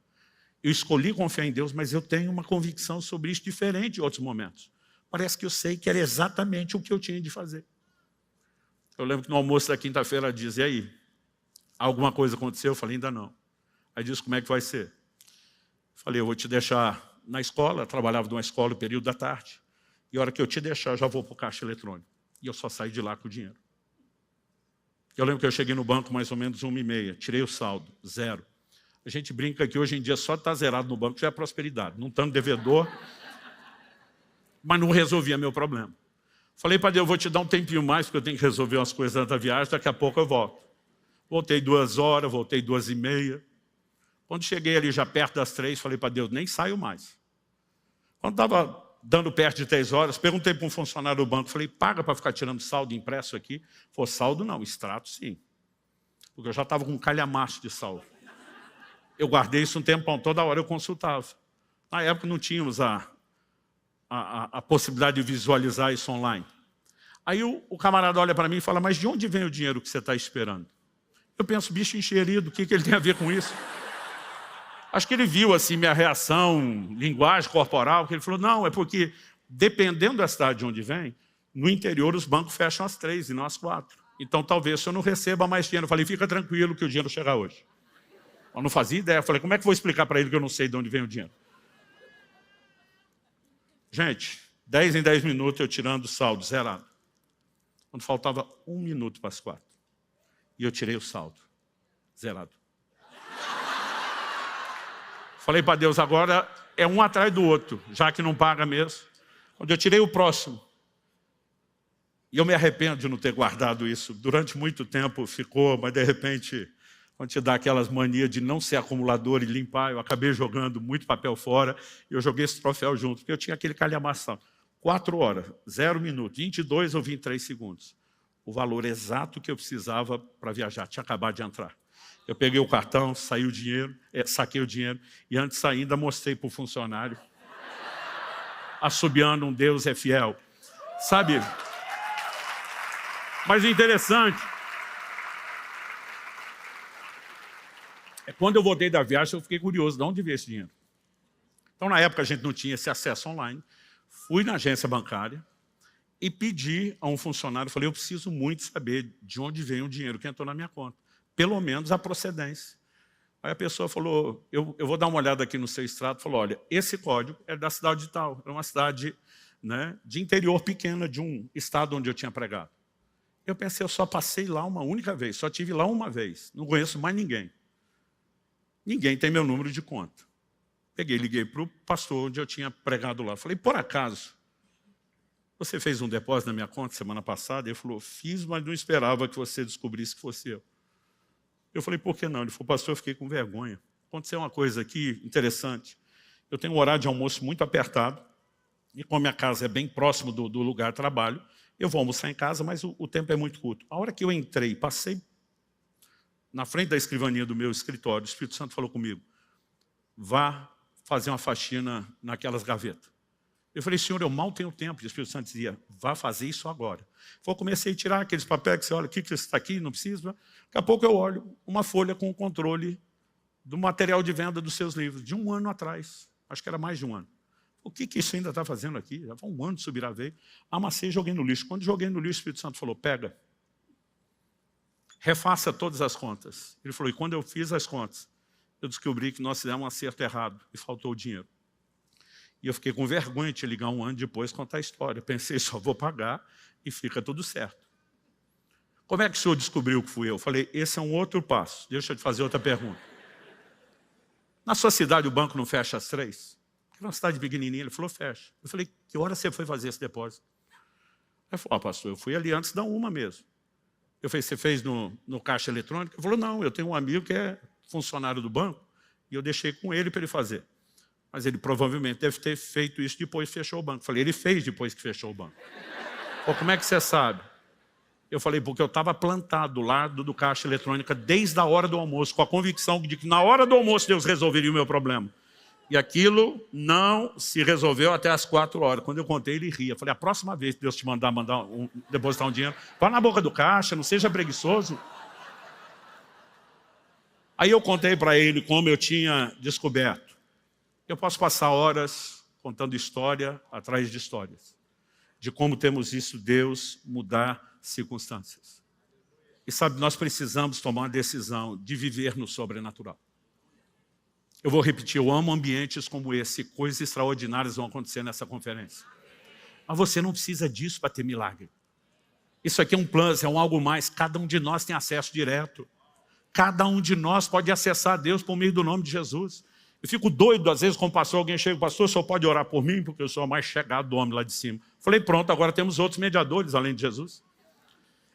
Eu escolhi confiar em Deus, mas eu tenho uma convicção sobre isso diferente de outros momentos. Parece que eu sei que era exatamente o que eu tinha de fazer. Eu lembro que no almoço da quinta-feira ela diz, e aí, alguma coisa aconteceu? Eu falei, ainda não. Aí disse, como é que vai ser? Eu falei, eu vou te deixar na escola, eu trabalhava numa escola no período da tarde, e a hora que eu te deixar, eu já vou para o caixa eletrônico. E eu só saí de lá com o dinheiro. Eu lembro que eu cheguei no banco mais ou menos 1h30, tirei o saldo, 0. A gente brinca que hoje em dia só estar zerado no banco já é prosperidade. Não estando devedor, mas não resolvia meu problema. Falei para Deus, eu vou te dar um tempinho mais, porque eu tenho que resolver umas coisas da viagem, daqui a pouco eu volto. Voltei 2 horas, voltei 2h30. Quando cheguei ali já perto das 3, falei para Deus, nem saio mais. Quando estava dando perto de 3 horas, perguntei para um funcionário do banco, falei, paga para ficar tirando saldo impresso aqui? Falei, saldo não, extrato sim. Porque eu já estava com um calhamaço de saldo. Eu guardei isso um tempão, toda hora eu consultava. Na época não tínhamos a possibilidade de visualizar isso online. Aí o camarada olha para mim e fala, mas de onde vem o dinheiro que você está esperando? Eu penso, bicho encherido, o que ele tem a ver com isso? Acho que ele viu assim minha reação, linguagem corporal, que ele falou, não, é porque dependendo da cidade de onde vem, no interior os bancos fecham às 3 e não às 4. Então talvez eu não receba mais dinheiro. Eu falei, fica tranquilo que o dinheiro chega hoje. Eu não fazia ideia. Eu falei, como é que eu vou explicar para ele que eu não sei de onde vem o dinheiro? Gente, 10 em 10 minutos eu tirando o saldo, zerado. Quando faltava 1 minuto para as 4. E eu tirei o saldo, zerado. Falei para Deus, agora é um atrás do outro, já que não paga mesmo. Quando eu tirei o próximo, e eu me arrependo de não ter guardado isso. Durante muito tempo ficou, mas de repente, quando te dá aquelas manias de não ser acumulador e limpar, eu acabei jogando muito papel fora, e eu joguei esse troféu junto, porque eu tinha aquele calhamação. 4 horas, 0 minuto, 22 ou 23 segundos. O valor exato que eu precisava para viajar, tinha acabado de entrar. Eu peguei o cartão, saquei o dinheiro, e antes de sair ainda mostrei para o funcionário, assobiando um Deus é fiel. Sabe? Mas o interessante é quando eu voltei da viagem, eu fiquei curioso, de onde veio esse dinheiro? Então, na época, a gente não tinha esse acesso online. Fui na agência bancária e pedi a um funcionário, falei, eu preciso muito saber de onde veio o dinheiro que entrou na minha conta. Pelo menos a procedência. Aí a pessoa falou, eu vou dar uma olhada aqui no seu extrato. Falou, olha, esse código é da cidade de tal. É uma cidade, né, de interior pequena, de um estado onde eu tinha pregado. Eu pensei, eu só passei lá uma única vez, só tive lá uma vez. Não conheço mais ninguém. Ninguém tem meu número de conta. Peguei, liguei para o pastor onde eu tinha pregado lá. Falei, por acaso, você fez um depósito na minha conta semana passada? Ele falou, fiz, mas não esperava que você descobrisse que fosse eu. Eu falei, por que não? Ele falou, pastor, eu fiquei com vergonha. Aconteceu uma coisa aqui interessante. Eu tenho um horário de almoço muito apertado, e como minha casa é bem próximo do lugar de trabalho, eu vou almoçar em casa, mas o tempo é muito curto. A hora que eu entrei, passei na frente da escrivaninha do meu escritório, o Espírito Santo falou comigo, vá fazer uma faxina naquelas gavetas. Eu falei, senhor, eu mal tenho tempo. E o Espírito Santo dizia, vá fazer isso agora. Eu comecei a tirar aqueles papéis que você olha, o que está aqui, não precisa. Daqui a pouco eu olho uma folha com o controle do material de venda dos seus livros, de 1 ano atrás. Acho que era mais de 1 ano. O que isso ainda está fazendo aqui? Já foi 1 ano de Subiraveio. Amassei e joguei no lixo. Quando joguei no lixo, o Espírito Santo falou, pega. refaça todas as contas. Ele falou, e quando eu fiz as contas, eu descobri que nós fizemos um acerto errado e faltou o dinheiro. E eu fiquei com vergonha de ligar um ano depois e contar a história. Pensei, só vou pagar e fica tudo certo. Como é que o senhor descobriu que fui eu? Falei, esse é um outro passo. Deixa eu te fazer outra pergunta. Na sua cidade o banco não fecha às 3? É uma cidade pequenininha. Ele falou, fecha. Eu falei, que hora você foi fazer esse depósito? Ele falou, pastor, eu fui ali antes da 1 mesmo. Eu falei, você fez no caixa eletrônico? Ele falou, não, eu tenho um amigo que é funcionário do banco e eu deixei com ele para ele fazer. Mas ele provavelmente deve ter feito isso depois que fechou o banco. Eu falei, ele fez depois que fechou o banco. Falei, como é que você sabe? Eu falei, porque eu estava plantado do lado do caixa eletrônica desde a hora do almoço, com a convicção de que na hora do almoço Deus resolveria o meu problema. E aquilo não se resolveu até as 4 horas. Quando eu contei, ele ria. Eu falei, a próxima vez que Deus te mandar depositar um dinheiro, vá na boca do caixa, não seja preguiçoso. Aí eu contei para ele como eu tinha descoberto. Eu posso passar horas contando história atrás de histórias, de como temos visto Deus mudar circunstâncias. E sabe, nós precisamos tomar uma decisão de viver no sobrenatural. Eu vou repetir, eu amo ambientes como esse, coisas extraordinárias vão acontecer nessa conferência. Mas você não precisa disso para ter milagre. Isso aqui é um plus, é um algo mais, cada um de nós tem acesso direto. Cada um de nós pode acessar a Deus por meio do nome de Jesus. Eu fico doido, às vezes, com o pastor, alguém chega, pastor, o senhor pode orar por mim? Porque eu sou o mais chegado do homem lá de cima. Falei, pronto, agora temos outros mediadores além de Jesus.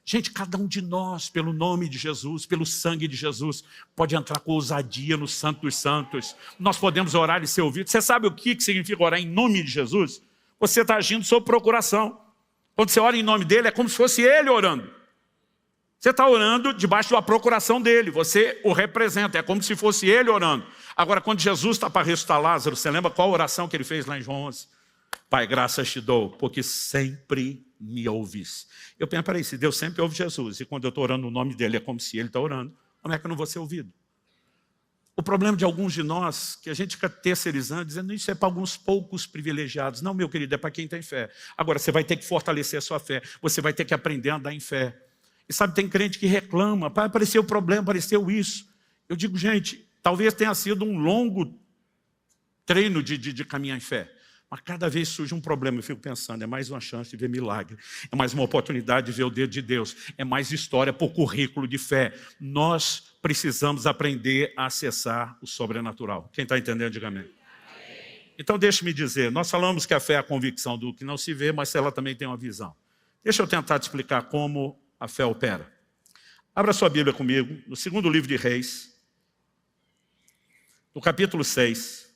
Gente, cada um de nós, pelo nome de Jesus, pelo sangue de Jesus, pode entrar com ousadia no Santo dos Santos. Nós podemos orar e ser ouvidos. Você sabe o que significa orar em nome de Jesus? Você está agindo sob procuração. Quando você ora em nome dele, é como se fosse ele orando. Você está orando debaixo da procuração dele, você o representa, é como se fosse ele orando. Agora, quando Jesus está para ressuscitar Lázaro, você lembra qual oração que ele fez lá em João 11? Pai, graças te dou, porque sempre me ouvis. Eu penso, peraí, se Deus sempre ouve Jesus, e quando eu estou orando no nome dele, é como se ele está orando, como é que eu não vou ser ouvido? O problema de alguns de nós, que a gente fica terceirizando, dizendo isso é para alguns poucos privilegiados. Não, meu querido, é para quem tem fé. Agora, você vai ter que fortalecer a sua fé, você vai ter que aprender a andar em fé. E sabe, tem crente que reclama, pai, apareceu o problema, apareceu isso. Eu digo, gente, talvez tenha sido um longo treino de caminhar em fé. Mas cada vez surge um problema, eu fico pensando, é mais uma chance de ver milagre. É mais uma oportunidade de ver o dedo de Deus. É mais história por currículo de fé. Nós precisamos aprender a acessar o sobrenatural. Quem está entendendo, diga amém. Então, deixe-me dizer, nós falamos que a fé é a convicção do que não se vê, mas ela também tem uma visão. Deixa eu tentar te explicar como a fé opera. Abra sua Bíblia comigo, no 2º livro de Reis, no capítulo 6.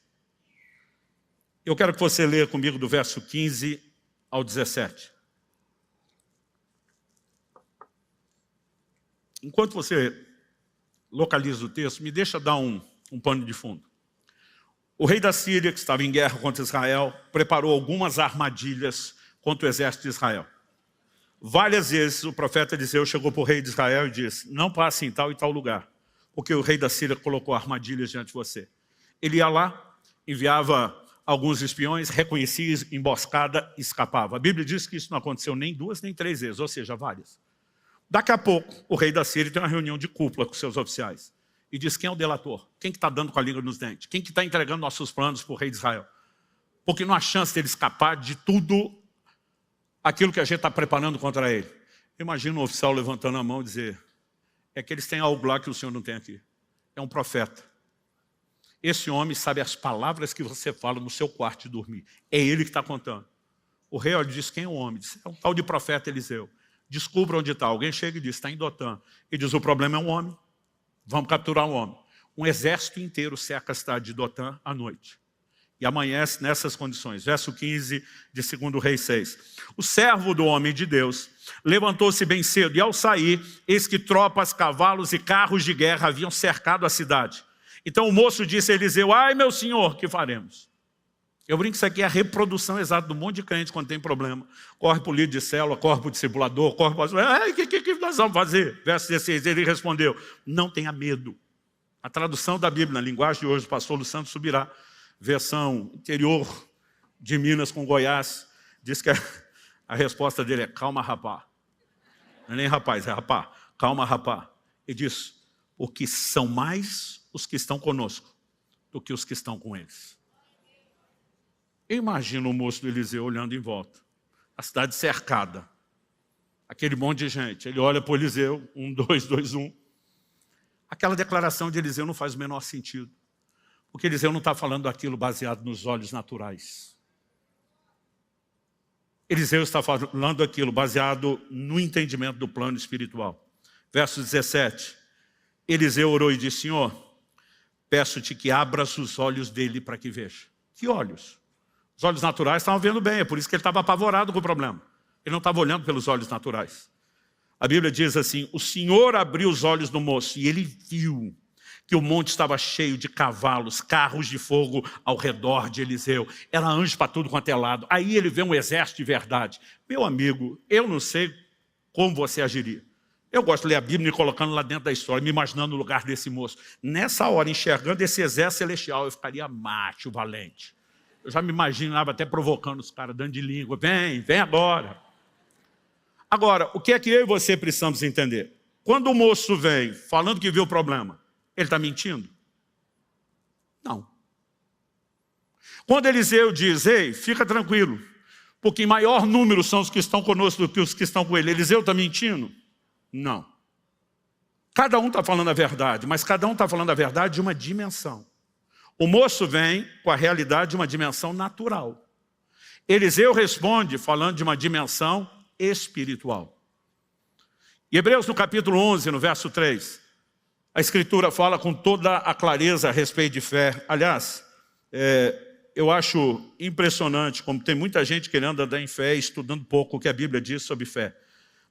Eu quero que você leia comigo do verso 15 ao 17. Enquanto você localiza o texto, me deixa dar um pano de fundo. O rei da Síria, que estava em guerra contra Israel, preparou algumas armadilhas contra o exército de Israel. Várias vezes o profeta Eliseu chegou para o rei de Israel e disse, não passe em tal e tal lugar, porque o rei da Síria colocou armadilhas diante de você. Ele ia lá, enviava alguns espiões, reconhecia emboscada, escapava. A Bíblia diz que isso não aconteceu nem 2 nem 3 vezes, ou seja, várias. Daqui a pouco, o rei da Síria tem uma reunião de cúpula com seus oficiais e diz, quem é o delator? Quem que está dando com a língua nos dentes? Quem que está entregando nossos planos para o rei de Israel? Porque não há chance dele escapar de tudo aquilo que a gente está preparando contra ele. Imagina um oficial levantando a mão e dizer, é que eles têm algo lá que o senhor não tem aqui. É um profeta. Esse homem sabe as palavras que você fala no seu quarto de dormir. É ele que está contando. O rei diz, quem é o homem? Diz, é um tal de profeta Eliseu. Descubra onde está. Alguém chega e diz, está em Dotã. E diz, o problema é um homem. Vamos capturar um homem. Um exército inteiro cerca a cidade de Dotã à noite. E amanhece nessas condições. Verso 15 de 2º Reis 6. O servo do homem de Deus levantou-se bem cedo e ao sair, eis que tropas, cavalos e carros de guerra haviam cercado a cidade. Então o moço disse a Eliseu, ai meu senhor, que faremos? Eu brinco que isso aqui é a reprodução exata do monte de crentes quando tem problema. Corre para o líder de célula, corre para o discipulador, corre para o... O que nós vamos fazer? Verso 16, ele respondeu, não tenha medo. A tradução da Bíblia, na linguagem de hoje, o pastor Luciano Subirá, versão interior de Minas com Goiás, diz que a resposta dele é calma, rapá. Não é nem rapaz, é rapá. Calma, rapá. Ele diz, porque são mais os que estão conosco do que os que estão com eles. Eu imagino o moço do Eliseu olhando em volta, a cidade cercada, aquele monte de gente. Ele olha para o Eliseu, 1, 2, 2, 1. Aquela declaração de Eliseu não faz o menor sentido, porque Eliseu não está falando aquilo baseado nos olhos naturais. Eliseu está falando aquilo baseado no entendimento do plano espiritual. Verso 17, Eliseu orou e disse, Senhor, peço-te que abras os olhos dele para que veja. Que olhos? Os olhos naturais estavam vendo bem, é por isso que ele estava apavorado com o problema. Ele não estava olhando pelos olhos naturais. A Bíblia diz assim, o Senhor abriu os olhos do moço e ele viu que o monte estava cheio de cavalos, carros de fogo ao redor de Eliseu. Era anjo para tudo quanto é lado. Aí ele vê um exército de verdade. Meu amigo, eu não sei como você agiria. Eu gosto de ler a Bíblia e colocando lá dentro da história, me imaginando no lugar desse moço. Nessa hora, enxergando esse exército celestial, eu ficaria macho, valente. Eu já me imaginava até provocando os caras, dando de língua. Vem agora. Agora, o que é que eu e você precisamos entender? Quando o moço vem falando que viu o problema, ele está mentindo? Não. Quando Eliseu diz, ei, fica tranquilo, porque em maior número são os que estão conosco do que os que estão com ele, Eliseu está mentindo? Não. Cada um está falando a verdade, mas cada um está falando a verdade de uma dimensão. O moço vem com a realidade de uma dimensão natural. Eliseu responde falando de uma dimensão espiritual. Em Hebreus, no capítulo 11, no verso 3, a Escritura fala com toda a clareza a respeito de fé. Aliás, eu acho impressionante como tem muita gente querendo andar em fé e estudando pouco o que a Bíblia diz sobre fé.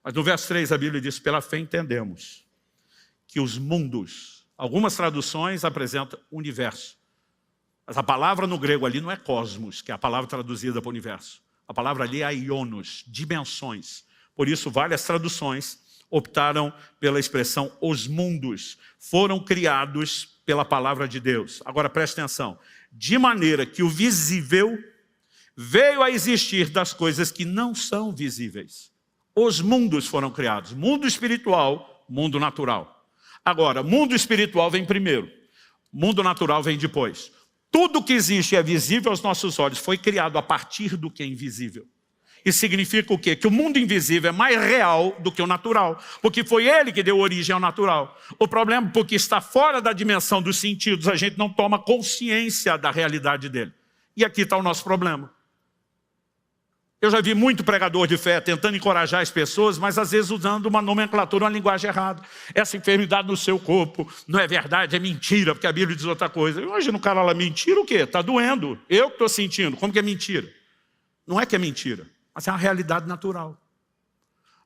Mas no verso 3 a Bíblia diz, pela fé entendemos que os mundos, algumas traduções apresentam universo. Mas a palavra no grego ali não é cosmos, que é a palavra traduzida para o universo. A palavra ali é aionos, dimensões. Por isso várias traduções optaram pela expressão os mundos. Foram criados pela palavra de Deus. Agora preste atenção. De maneira que o visível veio a existir das coisas que não são visíveis. Os mundos foram criados. Mundo espiritual, mundo natural. Agora, mundo espiritual vem primeiro. Mundo natural vem depois. Tudo que existe e é visível aos nossos olhos foi criado a partir do que é invisível. Isso significa o quê? Que o mundo invisível é mais real do que o natural, porque foi ele que deu origem ao natural. O problema é porque está fora da dimensão dos sentidos, a gente não toma consciência da realidade dele. E aqui está o nosso problema. Eu já vi muito pregador de fé tentando encorajar as pessoas, mas às vezes usando uma nomenclatura, uma linguagem errada. Essa enfermidade no seu corpo não é verdade, é mentira, porque a Bíblia diz outra coisa. Imagina o cara lá, mentira o quê? Está doendo. Eu que estou sentindo. Como que é mentira? Não é que é mentira, mas é uma realidade natural.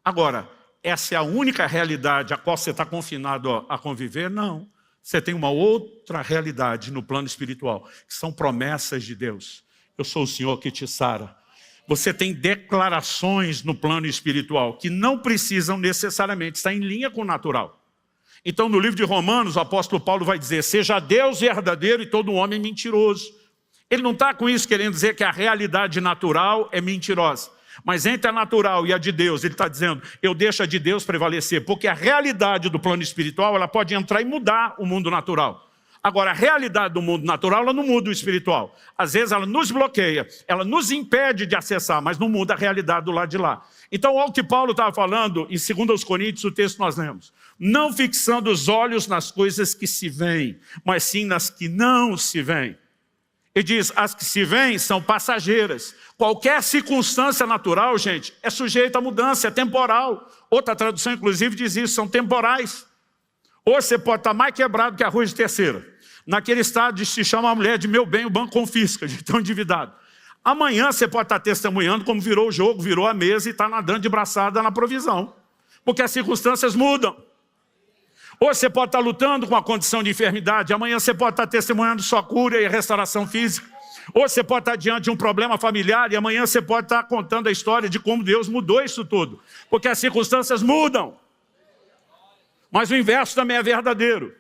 Agora, essa é a única realidade a qual você está confinado a conviver? Não. Você tem uma outra realidade no plano espiritual, que são promessas de Deus. Eu sou o Senhor que te sara. Você tem declarações no plano espiritual que não precisam necessariamente estar em linha com o natural. Então, no livro de Romanos, o apóstolo Paulo vai dizer, seja Deus verdadeiro e todo homem mentiroso. Ele não está com isso querendo dizer que a realidade natural é mentirosa. Mas entre a natural e a de Deus, ele está dizendo, eu deixo a de Deus prevalecer, porque a realidade do plano espiritual, ela pode entrar e mudar o mundo natural. Agora, a realidade do mundo natural, ela não muda o espiritual. Às vezes ela nos bloqueia, ela nos impede de acessar, mas não muda a realidade do lado de lá. Então, olha o que Paulo estava falando, em 2 Coríntios, o texto que nós lemos. Não fixando os olhos nas coisas que se veem, mas sim nas que não se veem. Ele diz, as que se veem são passageiras. Qualquer circunstância natural, gente, é sujeita a mudança, é temporal. Outra tradução, inclusive, diz isso, são temporais. Hoje você pode estar mais quebrado que arroz de terceira. Naquele estado se chama a mulher de meu bem, o banco confisca, de tão endividado. Amanhã você pode estar testemunhando como virou o jogo, virou a mesa e está nadando de braçada na provisão. Porque as circunstâncias mudam. Hoje você pode estar lutando com a condição de enfermidade, amanhã você pode estar testemunhando sua cura e restauração física. Hoje você pode estar diante de um problema familiar e amanhã você pode estar contando a história de como Deus mudou isso tudo. Porque as circunstâncias mudam. Mas o inverso também é verdadeiro.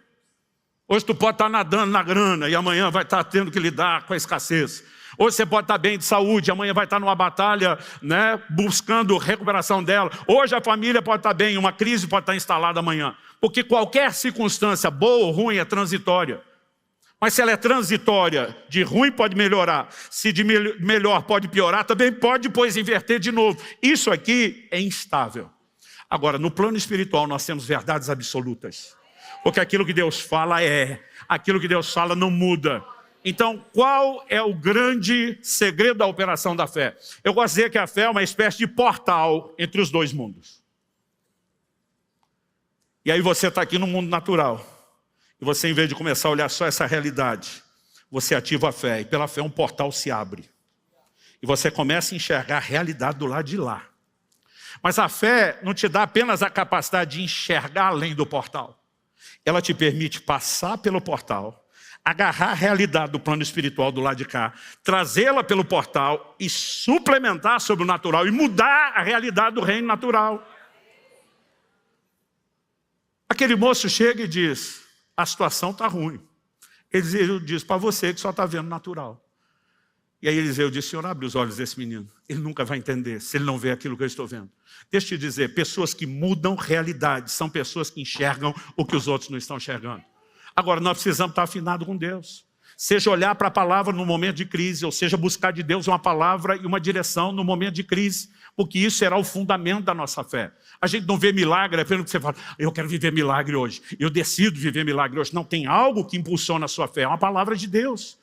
Hoje tu pode estar nadando na grana e amanhã vai estar tendo que lidar com a escassez. Hoje você pode estar bem de saúde, amanhã vai estar numa batalha, né, buscando recuperação dela. Hoje a família pode estar bem, uma crise pode estar instalada amanhã. Porque qualquer circunstância, boa ou ruim, é transitória. Mas se ela é transitória, de ruim pode melhorar, se de melhor pode piorar, também pode depois inverter de novo. Isso aqui é instável. Agora, no plano espiritual, nós temos verdades absolutas. Porque aquilo que Deus fala aquilo que Deus fala não muda. Então, qual é o grande segredo da operação da fé? Eu gosto de dizer que a fé é uma espécie de portal entre os dois mundos. E aí você está aqui no mundo natural. E você, em vez de começar a olhar só essa realidade, você ativa a fé. E pela fé um portal se abre. E você começa a enxergar a realidade do lado de lá. Mas a fé não te dá apenas a capacidade de enxergar além do portal. Ela te permite passar pelo portal, agarrar a realidade do plano espiritual do lado de cá, trazê-la pelo portal e suplementar sobre o natural e mudar a realidade do reino natural. Aquele moço chega e diz, a situação está ruim. Eliseu diz para você que só está vendo natural. E aí Eliseu disse, Senhor, abre os olhos desse menino. Ele nunca vai entender se ele não vê aquilo que eu estou vendo. Deixa eu te dizer, pessoas que mudam realidade são pessoas que enxergam o que os outros não estão enxergando. Agora, nós precisamos estar afinados com Deus. Seja olhar para a palavra no momento de crise, ou seja, buscar de Deus uma palavra e uma direção no momento de crise. Porque isso será o fundamento da nossa fé. A gente não vê milagre, é pelo que você fala, eu quero viver milagre hoje, eu decido viver milagre hoje. Não, tem algo que impulsiona a sua fé, é uma palavra de Deus.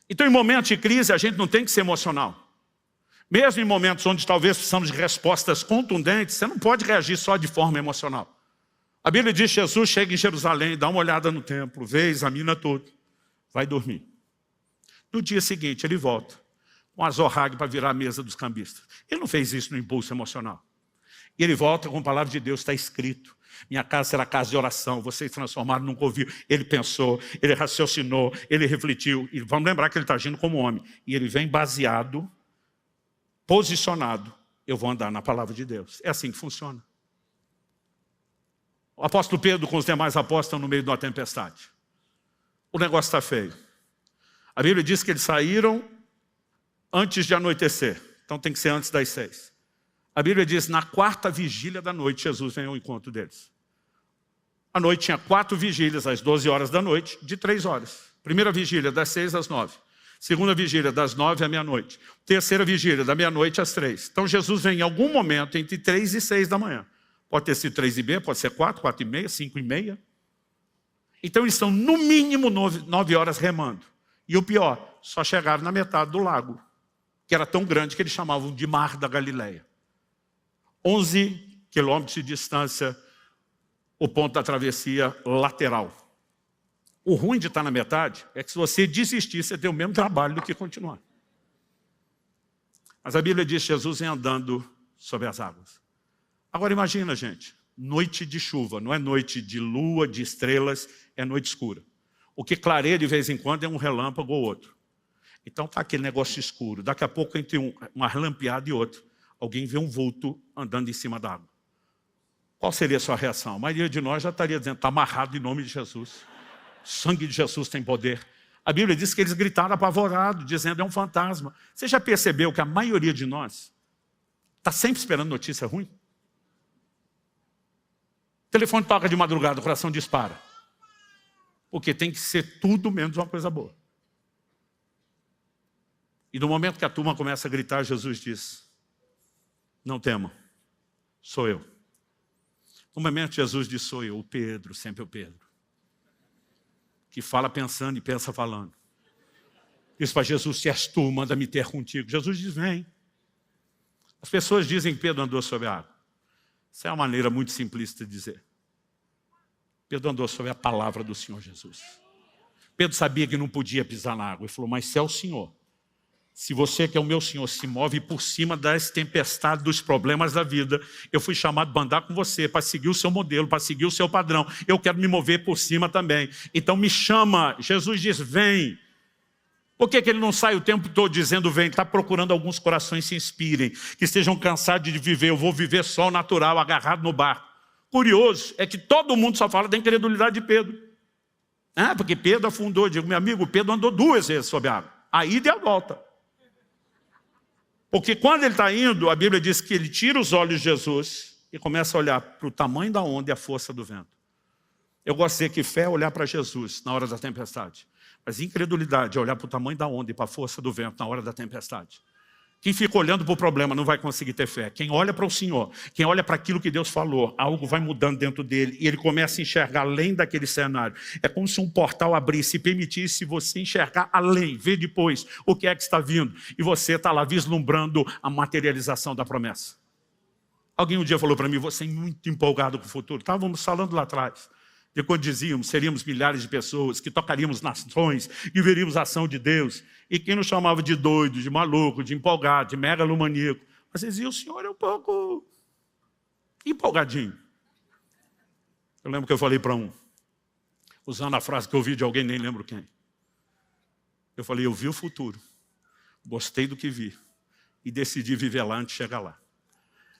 Então, em momentos de crise, a gente não tem que ser emocional. Mesmo em momentos onde talvez precisamos de respostas contundentes, você não pode reagir só de forma emocional. A Bíblia diz que Jesus chega em Jerusalém, dá uma olhada no templo, vê, examina tudo, vai dormir. No dia seguinte, ele volta com azorrague para virar a mesa dos cambistas. Ele não fez isso no impulso emocional. E ele volta com a palavra de Deus, está escrito. Minha casa será casa de oração, vocês transformaram num covil. Ele pensou, ele raciocinou, ele refletiu. E vamos lembrar que ele está agindo como homem. E ele vem baseado, posicionado. Eu vou andar na palavra de Deus. É assim que funciona. O apóstolo Pedro com os demais apóstolos estão no meio de uma tempestade. O negócio está feio. A Bíblia diz que eles saíram antes de anoitecer. Então tem que ser antes das 6. A Bíblia diz, na 4ª vigília da noite, Jesus vem ao encontro deles. A noite tinha 4 vigílias, às 12 horas da noite, de 3 horas. Primeira vigília, das 6 às 9. Segunda vigília, das 9 à meia-noite. Terceira vigília, da meia-noite às 3. Então Jesus vem em algum momento entre 3 e 6 da manhã. Pode ter sido 3 e meia, pode ser 4, 4 e meia, 5 e meia. Então eles estão no mínimo 9 horas remando. E o pior, só chegaram na metade do lago, que era tão grande que eles chamavam de Mar da Galileia. 11 quilômetros de distância, o ponto da travessia lateral. O ruim de estar na metade é que se você desistir, você tem o mesmo trabalho do que continuar. Mas a Bíblia diz que Jesus vem andando sobre as águas. Agora imagina, gente, noite de chuva, não é noite de lua, de estrelas, é noite escura. O que clareia de vez em quando é um relâmpago ou outro. Então está aquele negócio escuro. Daqui a pouco, entre uma relampeada e outra, alguém vê um vulto andando em cima da água. Qual seria a sua reação? A maioria de nós já estaria dizendo, está amarrado em nome de Jesus. O sangue de Jesus tem poder. A Bíblia diz que eles gritaram apavorados, dizendo, é um fantasma. Você já percebeu que a maioria de nós está sempre esperando notícia ruim? O telefone toca de madrugada, o coração dispara. Porque tem que ser tudo menos uma coisa boa. E no momento que a turma começa a gritar, Jesus diz, não tema, sou eu. No momento Jesus diz, sou eu, o Pedro, sempre o Pedro. Que fala pensando e pensa falando. Diz para Jesus, se és tu, manda-me ter contigo. Jesus diz, vem. As pessoas dizem que Pedro andou sobre a água. Isso é uma maneira muito simplista de dizer. Pedro andou sobre a palavra do Senhor Jesus. Pedro sabia que não podia pisar na água. Ele falou, mas se é o Senhor, se você que é o meu Senhor se move por cima das tempestades, dos problemas da vida, eu fui chamado para andar com você, para seguir o seu modelo, para seguir o seu padrão. Eu quero me mover por cima também. Então me chama. Jesus diz, vem. Por que ele não sai o tempo todo dizendo vem? Está procurando alguns corações que se inspirem, que estejam cansados de viver. Eu vou viver só o natural, agarrado no barco. Curioso é que todo mundo só fala da incredulidade de Pedro. Porque Pedro afundou. Eu digo, meu amigo, Pedro andou 2 vezes sobre a água. A ida e a volta. Porque quando ele está indo, a Bíblia diz que ele tira os olhos de Jesus e começa a olhar para o tamanho da onda e a força do vento. Eu gosto de dizer que fé é olhar para Jesus na hora da tempestade. Mas incredulidade é olhar para o tamanho da onda e para a força do vento na hora da tempestade. Quem fica olhando para o problema não vai conseguir ter fé. Quem olha para o Senhor, quem olha para aquilo que Deus falou, algo vai mudando dentro dele e ele começa a enxergar além daquele cenário. É como se um portal abrisse e permitisse você enxergar além, ver depois o que é que está vindo. E você está lá vislumbrando a materialização da promessa. Alguém um dia falou para mim, você é muito empolgado com o futuro. Estávamos falando lá atrás. De quando dizíamos, seríamos milhares de pessoas, que tocaríamos nações, e veríamos a ação de Deus. E quem nos chamava de doido, de maluco, de empolgado, de megalomaníaco. Mas dizia, o senhor é um pouco empolgadinho. Eu lembro que eu falei para um, usando a frase que eu ouvi de alguém, nem lembro quem. Eu falei, eu vi o futuro, gostei do que vi, e decidi viver lá antes de chegar lá.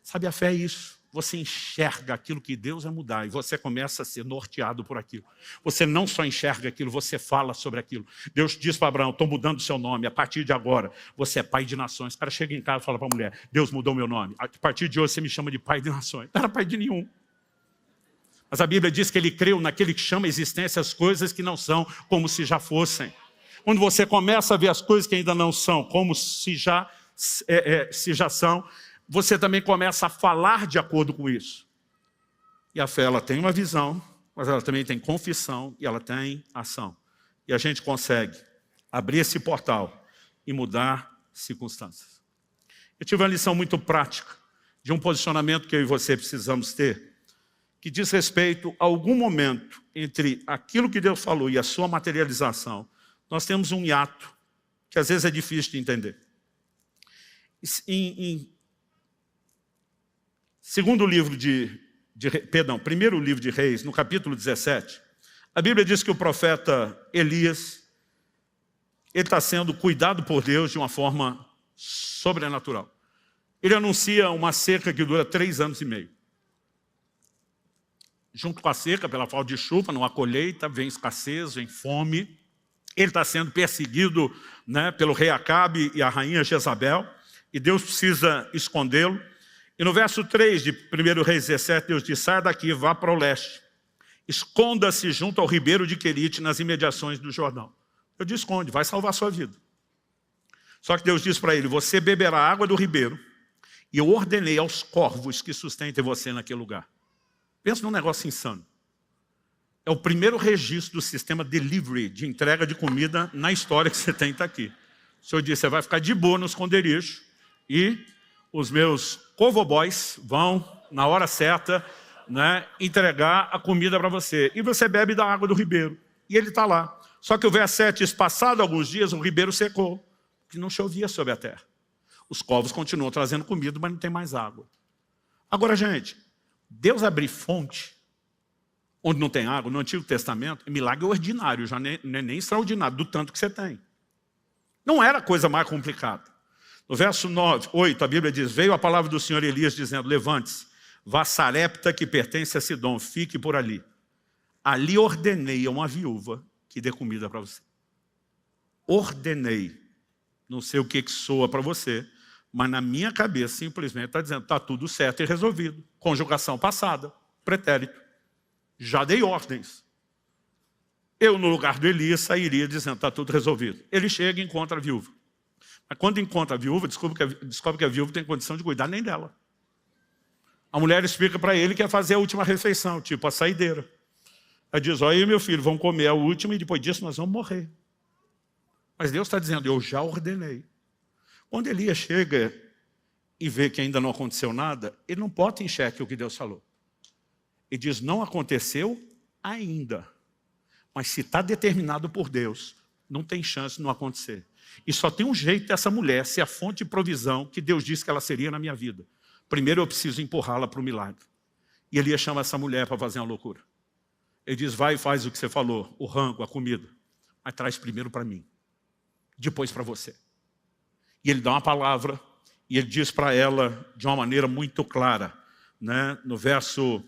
Sabe, a fé é isso. Você enxerga aquilo que Deus vai mudar e você começa a ser norteado por aquilo. Você não só enxerga aquilo, você fala sobre aquilo. Deus diz para Abraão, estou mudando o seu nome, a partir de agora você é pai de nações. O cara chega em casa e fala para a mulher, Deus mudou meu nome. A partir de hoje você me chama de pai de nações. Não era pai de nenhum. Mas a Bíblia diz que ele creu naquele que chama a existência as coisas que não são como se já fossem. Quando você começa a ver as coisas que ainda não são como se já são, você também começa a falar de acordo com isso. E a fé, ela tem uma visão, mas ela também tem confissão e ela tem ação. E a gente consegue abrir esse portal e mudar circunstâncias. Eu tive uma lição muito prática de um posicionamento que eu e você precisamos ter, que diz respeito a algum momento entre aquilo que Deus falou e a sua materialização. Nós temos um hiato que às vezes é difícil de entender. Primeiro livro de Reis, no capítulo 17, a Bíblia diz que o profeta Elias, ele está sendo cuidado por Deus de uma forma sobrenatural. Ele anuncia uma seca que dura 3 anos e meio. Junto com a seca, pela falta de chuva, não há colheita, vem escassez, vem fome. Ele está sendo perseguido, pelo rei Acabe e a rainha Jezabel, e Deus precisa escondê-lo. E no verso 3 de 1 Reis 17, Deus diz, saia daqui, vá para o leste. Esconda-se junto ao ribeiro de Querite, nas imediações do Jordão. Eu disse, esconde, vai salvar a sua vida. Só que Deus diz para ele, você beberá a água do ribeiro, e eu ordenei aos corvos que sustentem você naquele lugar. Pensa num negócio insano. É o primeiro registro do sistema delivery, de entrega de comida na história que você tem está aqui. O Senhor disse, você vai ficar de boa no esconderijo, e os meus covoboys vão, na hora certa, entregar a comida para você. E você bebe da água do ribeiro. E ele está lá. Só que o verso 7 diz, passado alguns dias, o ribeiro secou, porque não chovia sobre a terra. Os corvos continuam trazendo comida, mas não tem mais água. Agora, gente, Deus abrir fonte, onde não tem água, no Antigo Testamento, é milagre ordinário, já não é nem extraordinário, do tanto que você tem. Não era a coisa mais complicada. No verso 8, a Bíblia diz, veio a palavra do Senhor Elias dizendo, levante-se, vá a Sarepta, que pertence a Sidom, fique por ali. Ali ordenei a uma viúva que dê comida para você. Ordenei. Não sei o que soa para você, mas na minha cabeça simplesmente está dizendo, está tudo certo e resolvido. Conjugação passada, pretérito. Já dei ordens. Eu, no lugar do Elias, sairia dizendo, está tudo resolvido. Ele chega e encontra a viúva. Mas quando encontra a viúva, descobre que a viúva tem condição de cuidar nem dela. A mulher explica para ele que quer fazer a última refeição, tipo a saideira. Ela diz, olha, meu filho, vamos comer a última e depois disso nós vamos morrer. Mas Deus está dizendo, eu já ordenei. Quando Elias chega e vê que ainda não aconteceu nada, ele não bota em xeque o que Deus falou. Ele diz, não aconteceu ainda. Mas se está determinado por Deus, não tem chance de não acontecer. E só tem um jeito dessa mulher ser a fonte de provisão que Deus disse que ela seria na minha vida. Primeiro eu preciso empurrá-la para o milagre. E Elias chama essa mulher para fazer uma loucura. Ele diz, vai e faz o que você falou, o rango, a comida. Mas traz primeiro para mim, depois para você. E ele dá uma palavra, e ele diz para ela de uma maneira muito clara, no verso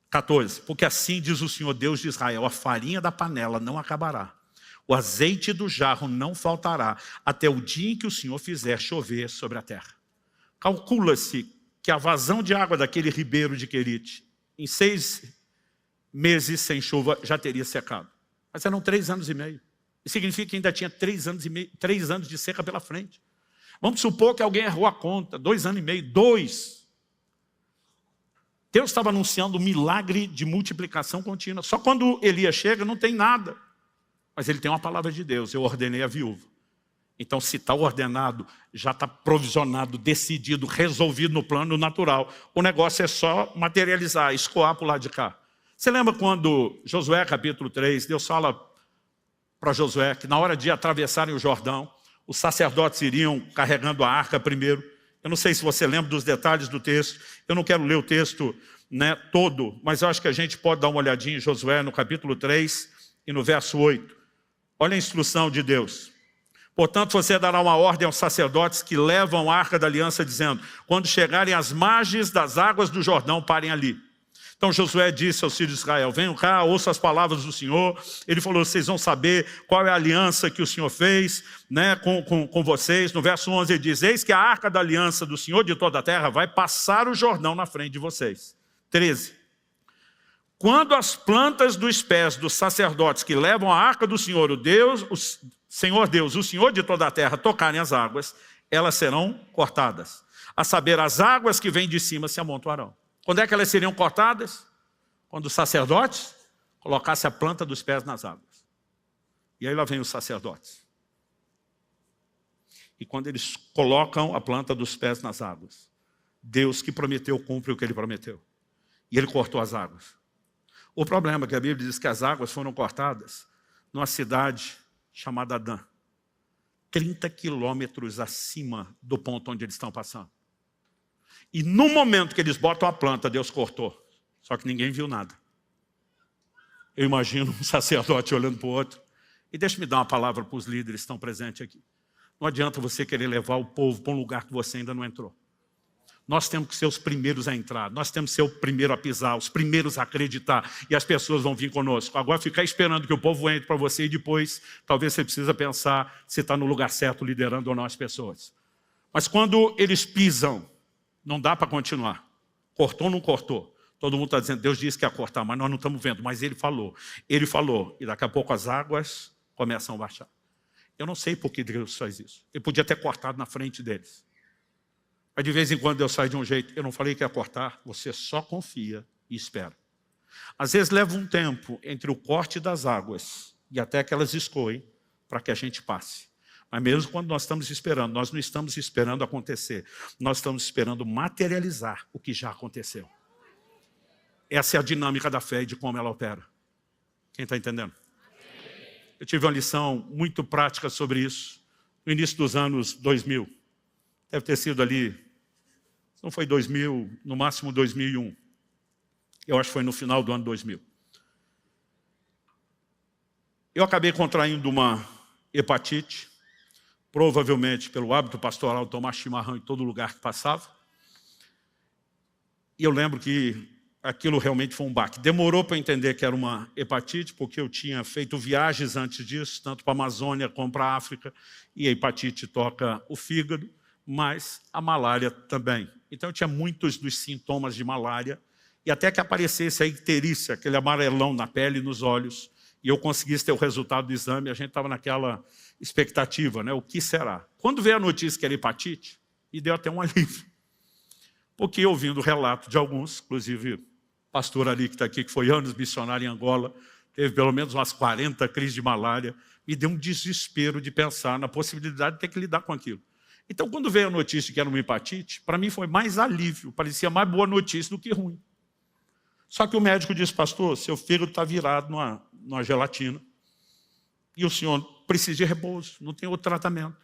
14, porque assim diz o Senhor Deus de Israel, a farinha da panela não acabará, O azeite do jarro não faltará até o dia em que o Senhor fizer chover sobre a terra. Calcula-se que a vazão de água daquele ribeiro de Querite, em 6 meses sem chuva, já teria secado. Mas eram 3 anos e meio. Isso significa que ainda tinha 3 anos e meio, 3 anos de seca pela frente. Vamos supor que alguém errou a conta, 2 anos e meio, 2. Deus estava anunciando um milagre de multiplicação contínua. Só quando Elias chega, não tem nada. Mas ele tem uma palavra de Deus, eu ordenei a viúva. Então, se está ordenado, já está provisionado, decidido, resolvido no plano natural. O negócio é só materializar, escoar para o lado de cá. Você lembra quando Josué, capítulo 3, Deus fala para Josué que na hora de atravessarem o Jordão, os sacerdotes iriam carregando a arca primeiro. Eu não sei se você lembra dos detalhes do texto. Eu não quero ler o texto, né, todo, mas eu acho que a gente pode dar uma olhadinha em Josué no capítulo 3 e no verso 8. Olha a instrução de Deus. Portanto, você dará uma ordem aos sacerdotes que levam a arca da aliança, dizendo: quando chegarem às margens das águas do Jordão, parem ali. Então Josué disse aos filhos de Israel: venham cá, ouçam as palavras do Senhor. Ele falou: vocês vão saber qual é a aliança que o Senhor fez, né, com vocês. No verso 11 ele diz: eis que a arca da aliança do Senhor de toda a terra vai passar o Jordão na frente de vocês. 13. Quando as plantas dos pés dos sacerdotes que levam a arca do Senhor, o Senhor Deus, o Senhor de toda a terra, tocarem as águas, elas serão cortadas. A saber, as águas que vêm de cima se amontoarão. Quando é que elas seriam cortadas? Quando os sacerdotes colocassem a planta dos pés nas águas. E aí lá vem os sacerdotes. E quando eles colocam a planta dos pés nas águas, Deus que prometeu cumpre o que Ele prometeu. E Ele cortou as águas. O problema é que a Bíblia diz que as águas foram cortadas numa cidade chamada Adã. 30 quilômetros acima do ponto onde eles estão passando. E no momento que eles botam a planta, Deus cortou. Só que ninguém viu nada. Eu imagino um sacerdote olhando para o outro. E deixa-me dar uma palavra para os líderes que estão presentes aqui. Não adianta você querer levar o povo para um lugar que você ainda não entrou. Nós temos que ser os primeiros a entrar. Nós temos que ser o primeiro a pisar, os primeiros a acreditar. E as pessoas vão vir conosco. Agora ficar esperando que o povo entre para você e depois, talvez você precisa pensar se está no lugar certo, liderando ou não as pessoas. Mas quando eles pisam, não dá para continuar. Cortou ou não cortou? Todo mundo está dizendo: Deus disse que ia cortar, mas nós não estamos vendo. Mas Ele falou. Ele falou. E daqui a pouco as águas começam a baixar. Eu não sei por que Deus faz isso. Ele podia ter cortado na frente deles. Mas de vez em quando Deus sai de um jeito. Eu não falei que ia cortar. Você só confia e espera. Às vezes leva um tempo entre o corte das águas e até que elas escoem para que a gente passe. Mas mesmo quando nós estamos esperando, nós não estamos esperando acontecer. Nós estamos esperando materializar o que já aconteceu. Essa é a dinâmica da fé e de como ela opera. Quem está entendendo? Eu tive uma lição muito prática sobre isso no início dos anos 2000. Deve ter sido ali, não foi 2000, no máximo 2001. Eu acho que foi no final do ano 2000. Eu acabei contraindo uma hepatite, provavelmente pelo hábito pastoral tomar chimarrão em todo lugar que passava. E eu lembro que aquilo realmente foi um baque. Demorou para entender que era uma hepatite, porque eu tinha feito viagens antes disso, tanto para a Amazônia como para a África, e a hepatite toca o fígado, mas a malária também. Então eu tinha muitos dos sintomas de malária, e até que aparecesse a icterícia, aquele amarelão na pele e nos olhos, e eu conseguisse ter o resultado do exame, a gente estava naquela expectativa, né? O que será? Quando veio a notícia que era hepatite, me deu até um alívio. Porque ouvindo o relato de alguns, inclusive o pastor ali que está aqui, que foi anos missionário em Angola, teve pelo menos umas 40 crises de malária, me deu um desespero de pensar na possibilidade de ter que lidar com aquilo. Então, quando veio a notícia que era uma hepatite, para mim foi mais alívio, parecia mais boa notícia do que ruim. Só que o médico disse: pastor, seu fígado está virado numa gelatina e o senhor precisa de repouso, não tem outro tratamento.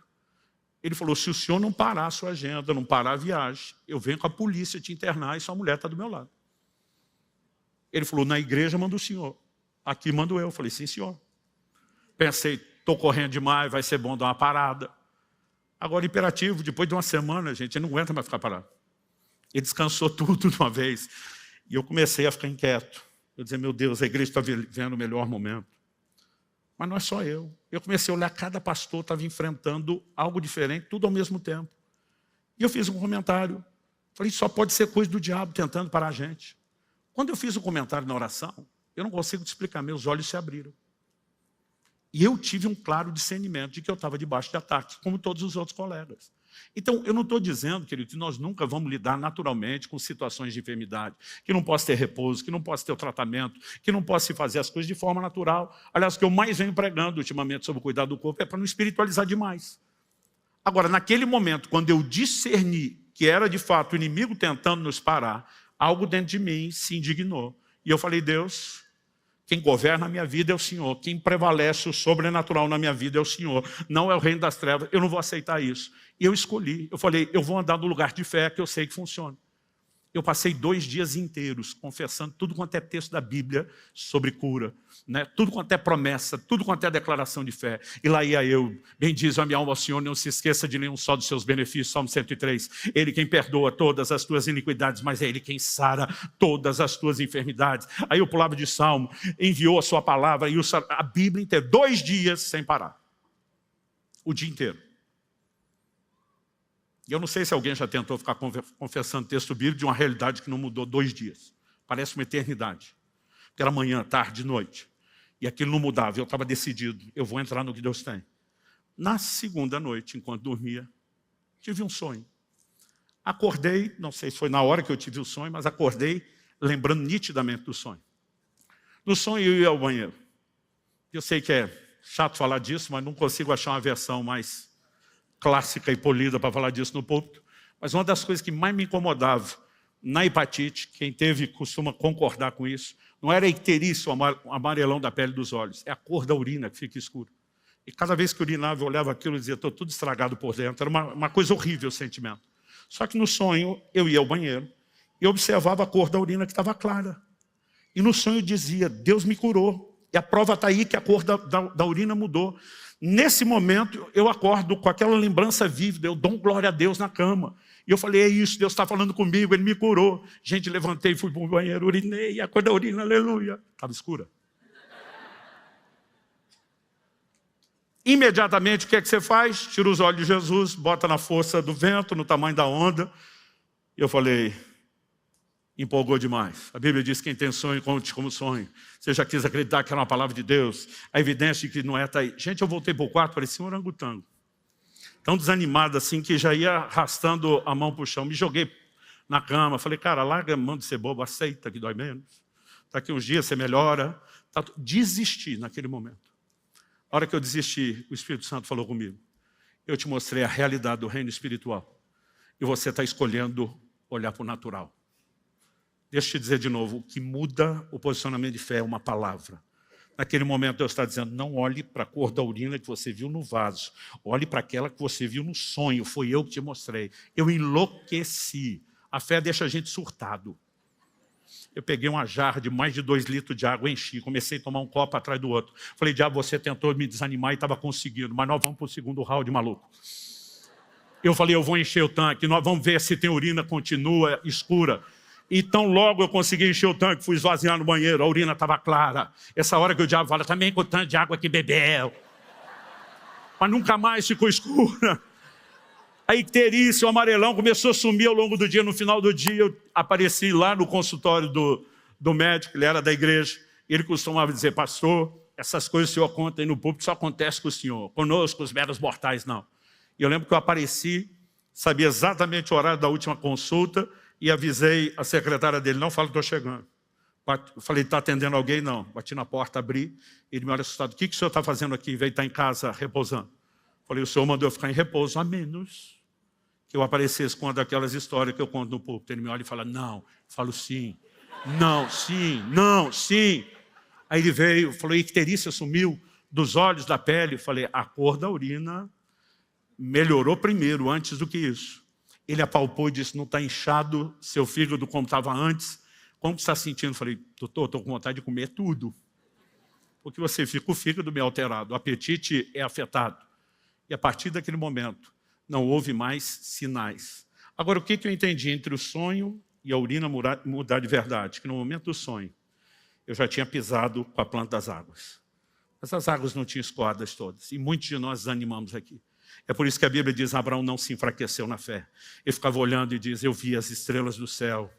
Ele falou: se o senhor não parar a sua agenda, não parar a viagem, eu venho com a polícia te internar e sua mulher está do meu lado. Ele falou: na igreja manda o senhor, aqui mando eu. Eu falei: sim, senhor. Pensei, estou correndo demais, vai ser bom dar uma parada. Agora, imperativo, depois de uma semana, gente, ele não aguenta mais ficar parado. Ele descansou tudo de uma vez. E eu comecei a ficar inquieto. Eu dizia: meu Deus, a igreja está vivendo o melhor momento. Mas não é só eu. Eu comecei a olhar, cada pastor estava enfrentando algo diferente, tudo ao mesmo tempo. E eu fiz um comentário. Falei, só pode ser coisa do diabo tentando parar a gente. Quando eu fiz um comentário na oração, eu não consigo te explicar, meus olhos se abriram. E eu tive um claro discernimento de que eu estava debaixo de ataque, como todos os outros colegas. Então, eu não estou dizendo, querido, que nós nunca vamos lidar naturalmente com situações de enfermidade, que não possa ter repouso, que não possa ter o tratamento, que não possa se fazer as coisas de forma natural. Aliás, o que eu mais venho pregando ultimamente sobre o cuidado do corpo é para não espiritualizar demais. Agora, naquele momento, quando eu discerni que era de fato o inimigo tentando nos parar, algo dentro de mim se indignou. E eu falei, Deus, quem governa a minha vida é o Senhor. Quem prevalece o sobrenatural na minha vida é o Senhor. Não é o reino das trevas. Eu não vou aceitar isso. E eu escolhi. Eu falei, eu vou andar no lugar de fé que eu sei que funciona. Eu passei 2 dias inteiros confessando tudo quanto é texto da Bíblia sobre cura, né? Tudo quanto é promessa, tudo quanto é declaração de fé. E lá ia eu, bendiz a minha alma ao Senhor, não se esqueça de nenhum só dos seus benefícios, Salmo 103. Ele quem perdoa todas as tuas iniquidades, mas é Ele quem sara todas as tuas enfermidades. Aí eu pulava de salmo, enviou a sua palavra, e a Bíblia inteira, 2 dias sem parar. O dia inteiro. E eu não sei se alguém já tentou ficar confessando texto bíblico de uma realidade que não mudou 2 dias. Parece uma eternidade. Porque era manhã, tarde, noite. E aquilo não mudava. Eu estava decidido. Eu vou entrar no que Deus tem. Na segunda noite, enquanto dormia, tive um sonho. Acordei, não sei se foi na hora que eu tive o sonho, mas acordei lembrando nitidamente do sonho. No sonho eu ia ao banheiro. Eu sei que é chato falar disso, mas não consigo achar uma versão mais clássica e polida para falar disso no púlpito, mas uma das coisas que mais me incomodava na hepatite, quem teve costuma concordar com isso, não era a icterícia, o amarelão da pele dos olhos, é a cor da urina que fica escura. E cada vez que eu urinava, eu olhava aquilo e dizia, estou tudo estragado por dentro. Era uma coisa horrível o sentimento. Só que no sonho, eu ia ao banheiro e observava a cor da urina que estava clara. E no sonho eu dizia, Deus me curou. E a prova está aí que a cor da urina mudou. Nesse momento, eu acordo com aquela lembrança vívida, eu dou glória a Deus na cama. E eu falei, é isso, Deus está falando comigo, Ele me curou. Gente, levantei, fui para o banheiro, urinei, e a cor da urina, aleluia. Estava escura. Imediatamente, o que é que você faz? Tira os olhos de Jesus, bota na força do vento, no tamanho da onda. E eu falei, empolgou demais. A Bíblia diz que quem tem sonho, conte como sonho. Você já quis acreditar que era uma palavra de Deus. A evidência de que não é, está aí. Gente, eu voltei para o quarto, parecia um orangotango. Tão desanimado assim, que já ia arrastando a mão para o chão. Me joguei na cama. Falei, cara, larga a mão de ser bobo, aceita que dói menos. Daqui uns dias você melhora. Desisti naquele momento. A hora que eu desisti, o Espírito Santo falou comigo. Eu te mostrei a realidade do reino espiritual. E você está escolhendo olhar para o natural. Deixa eu te dizer de novo, o que muda o posicionamento de fé é uma palavra. Naquele momento Deus está dizendo, não olhe para a cor da urina que você viu no vaso. Olhe para aquela que você viu no sonho, foi eu que te mostrei. Eu enlouqueci. A fé deixa a gente surtado. Eu peguei uma jarra de mais de 2 litros de água, enchi, comecei a tomar um copo atrás do outro. Falei, diabo, você tentou me desanimar e estava conseguindo, mas nós vamos para o segundo round, maluco. Eu falei, eu vou encher o tanque, nós vamos ver se tem urina, continua escura. E tão logo eu consegui encher o tanque, fui esvaziar no banheiro, a urina estava clara. Essa hora que o diabo fala, também com o tanque de água que bebeu. Mas nunca mais ficou escura. A icterícia, o amarelão começou a sumir ao longo do dia. No final do dia eu apareci lá no consultório do médico, ele era da igreja. Ele costumava dizer, pastor, essas coisas que o senhor conta aí no púlpito só acontece com o senhor. Conosco, os meros mortais, não. E eu lembro que eu apareci, sabia exatamente o horário da última consulta, e avisei a secretária dele, não fala que estou chegando. Eu falei, está atendendo alguém? Não. Bati na porta, abri, ele me olha assustado. O que o senhor está fazendo aqui? Veio estar em casa repousando. Falei, o senhor mandou eu ficar em repouso, a menos que eu aparecesse com uma daquelas histórias que eu conto no púlpito. Ele me olha e fala, não. Eu falo, sim. Não, sim, não, sim. Aí ele veio, falou, a icterícia sumiu dos olhos, da pele. Eu falei, a cor da urina melhorou primeiro, antes do que isso. Ele apalpou e disse, não está inchado seu fígado como estava antes? Como você está sentindo? Eu falei, doutor, estou com vontade de comer tudo. Porque você fica com o fígado meio alterado, o apetite é afetado. E a partir daquele momento, não houve mais sinais. Agora, o que eu entendi entre o sonho e a urina mudar de verdade? Que no momento do sonho, eu já tinha pisado com a planta das águas. Mas as águas não tinham cordas todas. E muitos de nós desanimamos aqui. É por isso que a Bíblia diz, Abraão não se enfraqueceu na fé. Ele ficava olhando e diz, eu vi as estrelas do céu.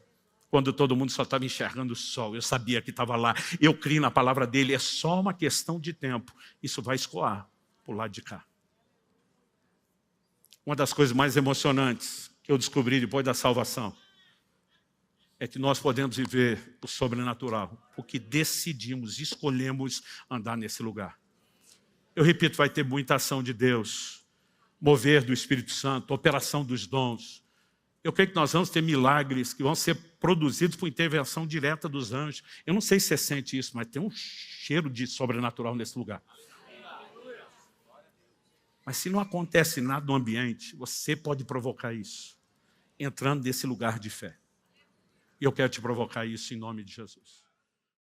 Quando todo mundo só estava enxergando o sol, eu sabia que estava lá. Eu criei na palavra dele, é só uma questão de tempo. Isso vai escoar para o lado de cá. Uma das coisas mais emocionantes que eu descobri depois da salvação é que nós podemos viver o sobrenatural, porque decidimos, escolhemos andar nesse lugar. Eu repito, vai ter muita ação de Deus, mover do Espírito Santo, operação dos dons. Eu creio que nós vamos ter milagres que vão ser produzidos por intervenção direta dos anjos. Eu não sei se você sente isso, mas tem um cheiro de sobrenatural nesse lugar. Mas se não acontece nada no ambiente, você pode provocar isso, entrando nesse lugar de fé. E eu quero te provocar isso em nome de Jesus.